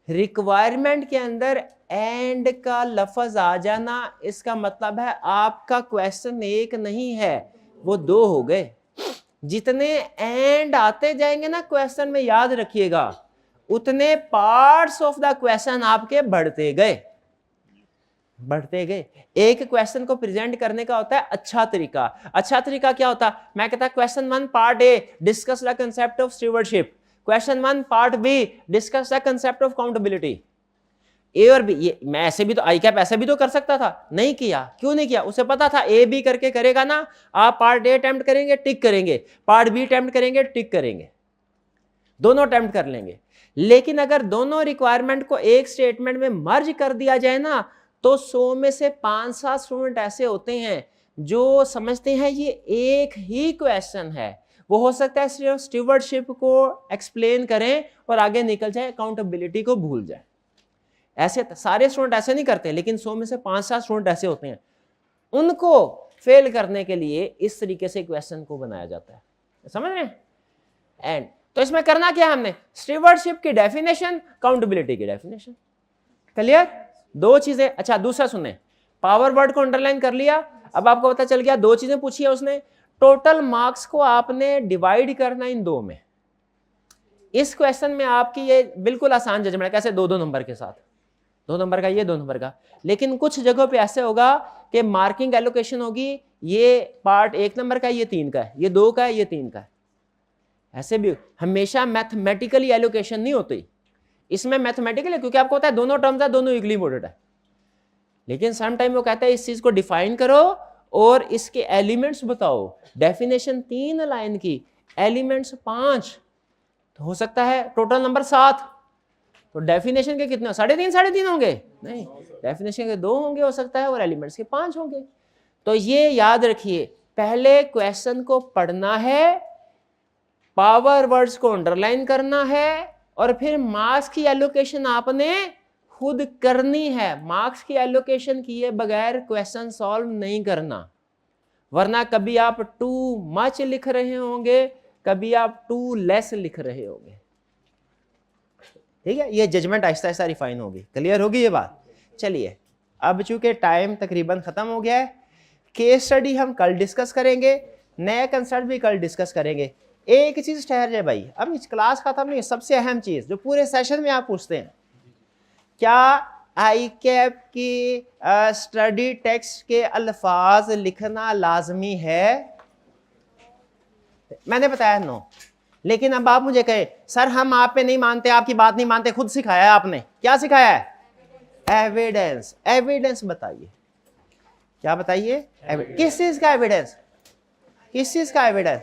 रिक्वायरमेंट के अंदर एंड का लफ्ज आ जाना इसका मतलब है आपका क्वेश्चन एक नहीं है वो 2 हो गए। जितने एंड आते जाएंगे ना क्वेश्चन में, याद रखिएगा उतने पार्ट्स ऑफ द क्वेश्चन आपके बढ़ते गए। एक क्वेश्चन को प्रेजेंट करने का होता है अच्छा तरीका। अच्छा तरीका क्या होता है? मैं कहता question 1 part A discuss the concept of stewardship, question 1 part B discuss the concept of accountability. A और बी, ये मैं ऐसे भी तो आई कैप ऐसे भी तो कर सकता था, नहीं किया। क्यों नहीं किया? उसे पता था ए बी करके करेगा ना, आप पार्ट ए अटेम्प्ट करेंगे टिक करेंगे, पार्ट बी अटेम्प्ट करेंगे टिक करेंगे, दोनों अटेम्प्ट कर लेंगे। लेकिन अगर दोनों रिक्वायरमेंट को एक स्टेटमेंट में मर्ज कर दिया जाए ना तो 100 में से 5-7 स्टूडेंट ऐसे होते हैं जो समझते हैं ये एक ही क्वेश्चन है। वो हो सकता है सिर्फ स्टीवर्डशिप को एक्सप्लेन करें और आगे निकल जाए, अकाउंटेबिलिटी को भूल जाए। ऐसे सारे स्टूडेंट ऐसे नहीं करते, लेकिन 100 में से 5-7 स्टूडेंट ऐसे होते हैं। उनको फेल करने के लिए इस तरीके से क्वेश्चन को बनाया जाता है, समझ रहे हैं? एंड तो इसमें करना क्या है हमने? स्टीवर्डशिप की डेफिनेशन, अकाउंटेबिलिटी की डेफिनेशन। क्लियर? 2 चीजें। अच्छा दूसरा सुने, पावर वर्ड को अंडरलाइन कर लिया। अब आपको पता चल गया 2 चीजें पूछी है उसने, टोटल मार्क्स को आपने डिवाइड करना इन दो में। इस क्वेश्चन में आपकी ये बिल्कुल आसान जजमेंट है, कैसे 2-2 नंबर के साथ, 2 नंबर का ये 2 नंबर का। लेकिन कुछ जगहों पे ऐसे होगा कि मार्किंग एलोकेशन होगी, ये पार्ट 1 नंबर का, ये 3 का है, ये 2 का है, ये 3 का है। ऐसे भी हमेशा मैथमेटिकली एलोकेशन नहीं होती, इसमें मैथमेटिकल है क्योंकि आपको पता है दोनों टर्म्स है, दोनों इक्वली इंपॉर्टेंट है। लेकिन सम टाइम वो कहता है इस चीज को डिफाइन करो और इसके एलिमेंट्स बताओ। डेफिनेशन 3 लाइन की, एलिमेंट्स 5, तो हो सकता है टोटल नंबर 7, तो डेफिनेशन के कितने, 3.5 होंगे? नहीं, डेफिनेशन के 2 होंगे हो सकता है, और एलिमेंट्स के 5 होंगे। तो ये याद रखिए, पहले क्वेश्चन को पढ़ना है, पावर वर्ड्स को अंडरलाइन करना है, और फिर मार्क्स की एलोकेशन आपने खुद करनी है। मार्क्स की एलोकेशन किए बगैर क्वेश्चन सॉल्व नहीं करना, वरना कभी आप टू मच लिख रहे होंगे, कभी आप टू लेस लिख रहे होंगे। ठीक है, ये जजमेंट आहिस्ता आहिस्ता रिफाइन होगी, क्लियर होगी ये बात। चलिए, अब चूंकि टाइम तकरीबन खत्म हो गया है, केस स्टडी हम कल डिस्कस करेंगे, नया कंसेप्ट भी कल डिस्कस करेंगे। एक चीज ठहर जाए भाई, अब इस क्लास खत्म नहीं, सबसे अहम चीज जो पूरे सेशन में आप पूछते हैं, क्या आई कैप की स्टडी टेक्स्ट के अल्फाज लिखना लाजमी है? मैंने बताया नो, लेकिन अब आप मुझे कहे सर हम आप पे नहीं मानते, आपकी बात नहीं मानते, खुद सिखाया है आपने। क्या सिखाया है? एविडेंस। एविडेंस बताइए, क्या बताइए? किस चीज का एविडेंस? किस चीज का एविडेंस?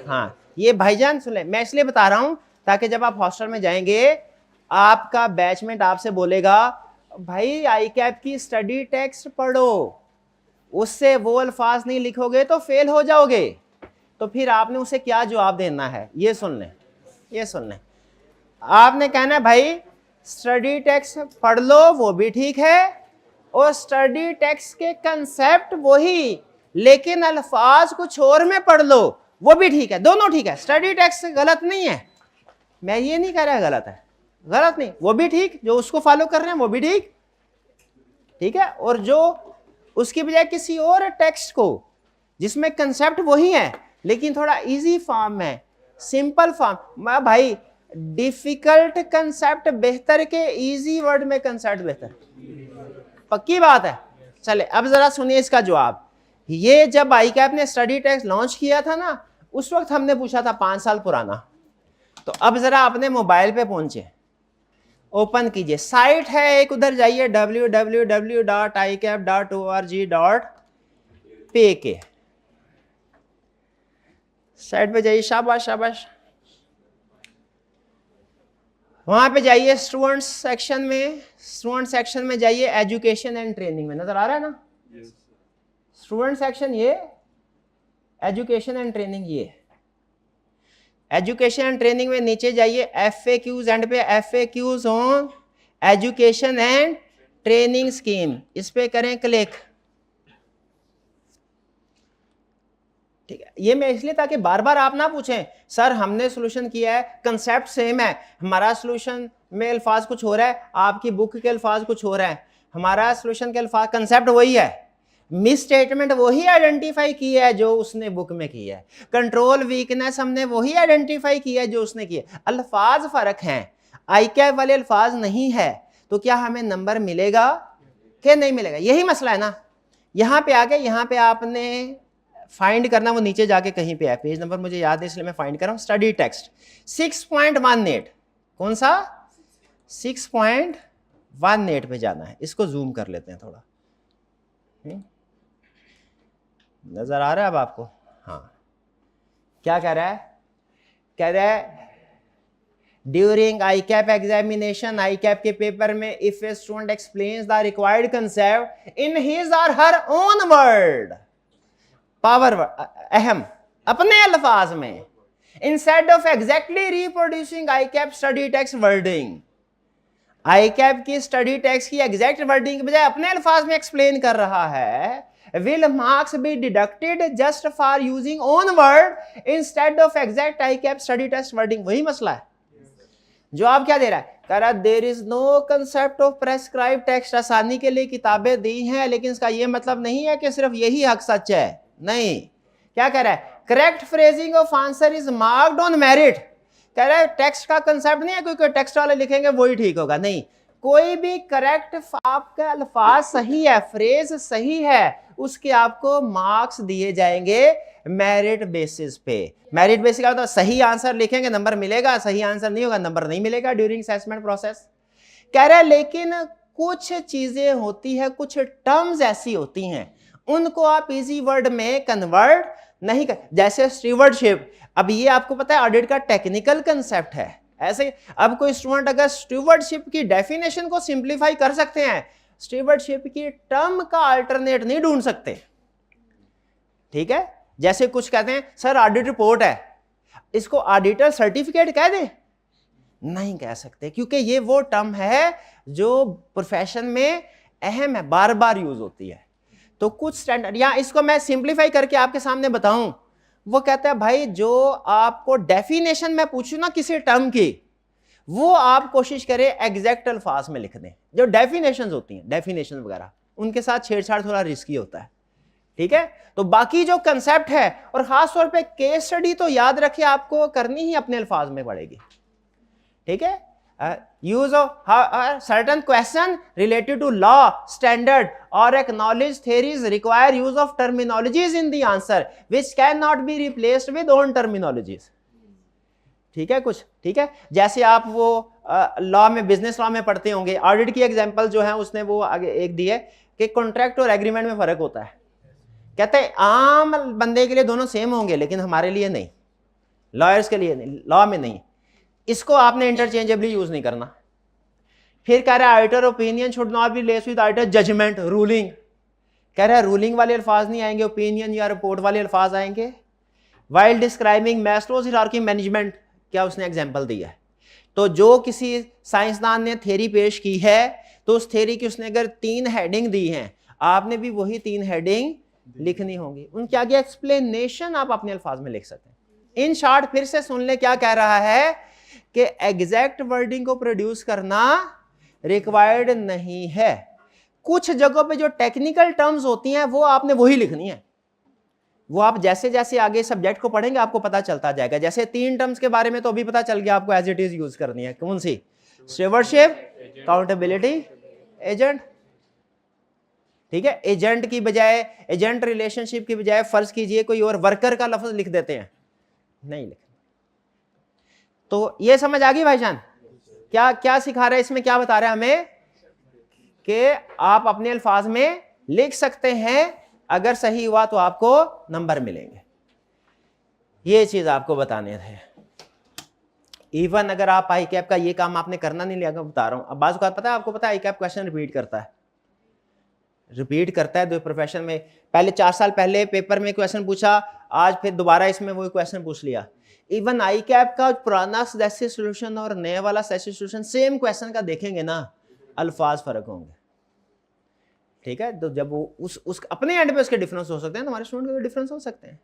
हाँ, ये भाईजान सुन ले, मैं इसलिए बता रहा हूं ताकि जब आप हॉस्टल में जाएंगे आपका बैचमेट आपसे बोलेगा भाई आई कैप की स्टडी टेक्स्ट पढ़ो, उससे वो अल्फाज नहीं लिखोगे तो फेल हो जाओगे। तो फिर आपने उसे क्या जवाब देना है? ये सुन लें, ये सुन लें। आपने कहना है भाई स्टडी टेक्स्ट पढ़ लो, वो भी ठीक है, और स्टडी टेक्स्ट के कंसेप्ट वही लेकिन अल्फाज कुछ और में पढ़ लो, वो भी ठीक है, दोनों ठीक है। स्टडी टेक्स्ट गलत नहीं है, मैं ये नहीं कह रहा गलत है, गलत नहीं, वो भी ठीक, जो उसको फॉलो कर रहे हैं वो भी ठीक, ठीक है। और जो उसकी बजाय किसी और टेक्स्ट को जिसमें कंसेप्ट वही है लेकिन थोड़ा इजी फॉर्म में, सिंपल फॉर्म, भाई डिफिकल्ट कंसेप्ट बेहतर के इजी वर्ड में कंसेप्ट बेहतर, पक्की बात है। चले अब जरा सुनिए इसका जवाब। ये जब आई कैप ने स्टडी टेक्स्ट लॉन्च किया था ना, उस वक्त हमने पूछा था 5 साल पुराना। तो अब जरा अपने मोबाइल पे पहुंचे, ओपन कीजिए, साइट है एक, उधर जाइए www.icap.org.pk, साइट पे जाइए, शाबाश शाबाश, वहां पे जाइए स्टूडेंट्स सेक्शन में, स्टूडेंट सेक्शन में जाइए, एजुकेशन एंड ट्रेनिंग में, नजर आ रहा है ना? स्टूडेंट सेक्शन ये, एजुकेशन एंड ट्रेनिंग ये, एजुकेशन एंड ट्रेनिंग में नीचे जाइए, FAQs एंड पे FAQs on education and training scheme, इस पे करें क्लिक। ठीक है, ये मैं इसलिए ताकि बार बार आप ना पूछें सर हमने सोल्यूशन किया है, कंसेप्ट सेम है, हमारा सोल्यूशन में अल्फाज कुछ हो रहा है, आपकी बुक के अल्फाज कुछ हो रहा है, हमारा सोल्यूशन के अल्फाज कंसेप्ट वही है, मिस स्टेटमेंट वही आइडेंटिफाई की है जो उसने बुक में की है, कंट्रोल वीकनेस हमने वही आइडेंटिफाई किया है जो उसने की है, अल्फाज फर्क हैं, आई कैप वाले अल्फाज नहीं है, तो क्या हमें नंबर मिलेगा कि नहीं मिलेगा? यही मसला है ना। यहां पे आके यहाँ पे आपने फाइंड करना, वो नीचे जाके कहीं पे है, पेज नंबर मुझे याद है इसलिए मैं फाइंड कर रहा हूं, स्टडी टेक्स्ट 6.18, कौन सा? 6.18 पे जाना है, इसको जूम कर लेते हैं थोड़ा, नजर आ रहा है अब आपको? हाँ, क्या कह रहा है? कह रहा है during I cap examination, I cap के पेपर में, if a student explains the required concept in his और हर ओन वर्ड, पावर अहम अपने अल्फाज में, instead of exactly reproducing I cap study text wording, I cap की study text की exact wording के बजाय अपने अल्फाज में एक्सप्लेन कर रहा है, will marks be deducted just for using own word instead of exact ICAP study test wording? वही मसला है। जवाब क्या दे रहा है? कह रहा there is no concept of prescribe text, आसानी के लिए किताबें दी हैं लेकिन इसका यह मतलब नहीं है कि सिर्फ यही हक सच है, नहीं, क्या कह रहा है? Correct phrasing of answer is marked on merit. कह रहा है टेक्स्ट का कंसेप्ट नहीं है कोई टेक्स्ट वाले लिखेंगे वही ठीक होगा, नहीं, कोई भी करेक्ट आपका अल्फाज सही है, फ्रेज सही है, उसके आपको मार्क्स दिए जाएंगे मेरिट बेसिस पे। मेरिट बेसिस का मतलब सही आंसर लिखेंगे नंबर मिलेगा, सही आंसर नहीं होगा नंबर नहीं मिलेगा ड्यूरिंग असेसमेंट प्रोसेस। कह रहा है लेकिन कुछ चीजें होती है, कुछ टर्म्स ऐसी होती हैं उनको आप इजी वर्ड में कन्वर्ट नहीं कर, जैसे स्टीवर्डशिप। अब ये आपको पता है ऑडिट का टेक्निकल कंसेप्ट है। ऐसे अब कोई स्टूडेंट अगर स्टीवर्डशिप की डेफिनेशन को सिंप्लीफाई कर सकते हैं, स्टीवर्डशिप की टर्म का अल्टरनेट नहीं ढूंढ सकते। ठीक है, जैसे कुछ कहते हैं सर ऑडिट रिपोर्ट है, इसको ऑडिटर सर्टिफिकेट कह दे, नहीं कह सकते, क्योंकि ये वो टर्म है जो प्रोफेशन में अहम है, बार बार यूज होती है। तो कुछ स्टैंडर्ड, या इसको मैं सिंप्लीफाई करके आपके सामने बताऊं, वो कहता है भाई जो आपको डेफिनेशन में पूछूं ना किसी टर्म की, वो आप कोशिश करें एग्जैक्ट अल्फाज में लिख दें। जो डेफिनेशंस होती हैं, डेफिनेशन वगैरह, उनके साथ छेड़छाड़ थोड़ा रिस्की होता है। ठीक है, तो बाकी जो कंसेप्ट है, और खास तौर पे केस स्टडी तो याद रखिए आपको करनी ही अपने अल्फाज में पड़ेगी। ठीक है, use of certain question related to law, standard और acknowledge theories require use of terminologies in the answer which can not be replaced with own terminologies. ठीक है, कुछ ठीक है, जैसे आप वो लॉ में, बिजनेस लॉ में पढ़ते होंगे, ऑडिट की एग्जांपल जो है उसने वो आगे एक दी है कि कॉन्ट्रैक्ट और एग्रीमेंट में फर्क होता है। कहते हैं आम बंदे के लिए दोनों सेम होंगे लेकिन हमारे लिए नहीं, लॉयर्स के लिए नहीं, लॉ में नहीं, इसको आपने इंटरचेंजेबली यूज नहीं करना। फिर कह रहा है auditor opinion should not be less with auditor judgement, ruling. कह रहा है रूलिंग वाले अल्फाज नहीं आएंगे, ओपिनियन या रिपोर्ट वाले अल्फाज आएंगे। While describing Maslow's hierarchy management, क्या उसने एग्जांपल दिया है, तो जो किसी साइंसदान ने थ्योरी पेश की है तो उस थ्योरी की उसने अगर 3 हेडिंग दी हैं, आपने भी वही 3 हेडिंग लिखनी होंगी, उनके आगे एक्सप्लेनेशन आप अपने अल्फाज में लिख सकते हैं। इन शॉर्ट फिर से सुन ले क्या कह रहा है कि एग्जैक्ट वर्डिंग को प्रोड्यूस करना रिक्वायर्ड नहीं है। कुछ जगहों पे जो टेक्निकल टर्म्स होती हैं वो आपने वही लिखनी है, वो आप जैसे जैसे आगे सब्जेक्ट को पढ़ेंगे आपको पता चलता जाएगा। जैसे 3 टर्म्स के बारे में तो अभी पता चल गया आपको, एज इट इज यूज करनी है। कौन सी? Stewardship, accountability, agent. ठीक है, एजेंट की बजाय, एजेंट रिलेशनशिप की बजाय फर्ज कीजिए कोई और वर्कर का लफ्ज लिख देते हैं, नहीं लिख। तो ये समझ आ गई भाईजान? क्या क्या सिखा रहा है इसमें, क्या बता रहा है हमें कि आप अपने अल्फाज में लिख सकते हैं, अगर सही हुआ तो आपको नंबर मिलेंगे। ये चीज आपको बताने थे। इवन अगर आप आई कैप का ये काम आपने करना नहीं लिया, बता रहा हूं। अब बात पता है आपको, पता है आई कैप क्वेश्चन रिपीट करता है, दो प्रोफेशन में। पहले 4 साल पहले पेपर में क्वेश्चन पूछा, आज फिर दोबारा इसमें वही क्वेश्चन पूछ लिया। इवन आई कैप का पुराना स्टैटिस्टिक्स सॉल्यूशन और नया वाला स्टैटिस्टिक्स सॉल्यूशन सेम क्वेश्चन का देखेंगे ना, अल्फाज फर्क होंगे। ठीक है, तो जब वो उस अपने एंड पे उसके डिफरेंस हो सकते हैं, हमारे स्टूडेंट के भी डिफरेंस हो सकते हैं।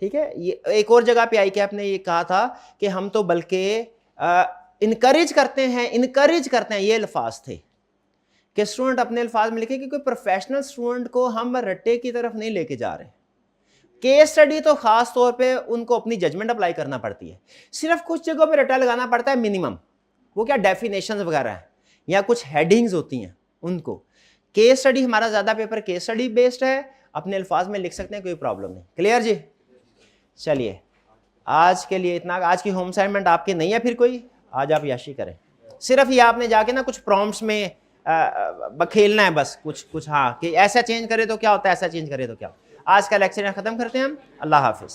ठीक है, ये एक और जगह पे आई कैप ने ये कहा था कि हम तो बल्कि इनकरेज करते हैं, ये अल्फाज थे कि स्टूडेंट अपने अल्फाज में लिखे कि कोई प्रोफेशनल स्टूडेंट को हम रट्टे की तरफ नहीं लेके जा रहे। केस स्टडी तो खास तौर पे उनको अपनी जजमेंट अप्लाई करना पड़ती है, सिर्फ कुछ जगहों पे रट्टा लगाना पड़ता है मिनिमम, वो क्या डेफिनेशंस वगैरह है या कुछ हेडिंग्स होती हैं उनको। केस स्टडी हमारा ज़्यादा पेपर केस स्टडी बेस्ड है, अपने अल्फाज में लिख सकते हैं, कोई प्रॉब्लम नहीं। क्लियर जी? चलिए आज के लिए इतना। आज की होम असाइनमेंट आपकी नहीं है, फिर कोई आज आप याशी करें, सिर्फ ये आपने जाके ना कुछ प्रॉम्प्ट्स में खेलना है बस, कुछ हाँ कि ऐसा चेंज करे तो क्या होता है, ऐसा चेंज करे तो क्या। आज का लेक्चर यहाँ ख़त्म करते हैं हम। अल्लाह हाफिज़।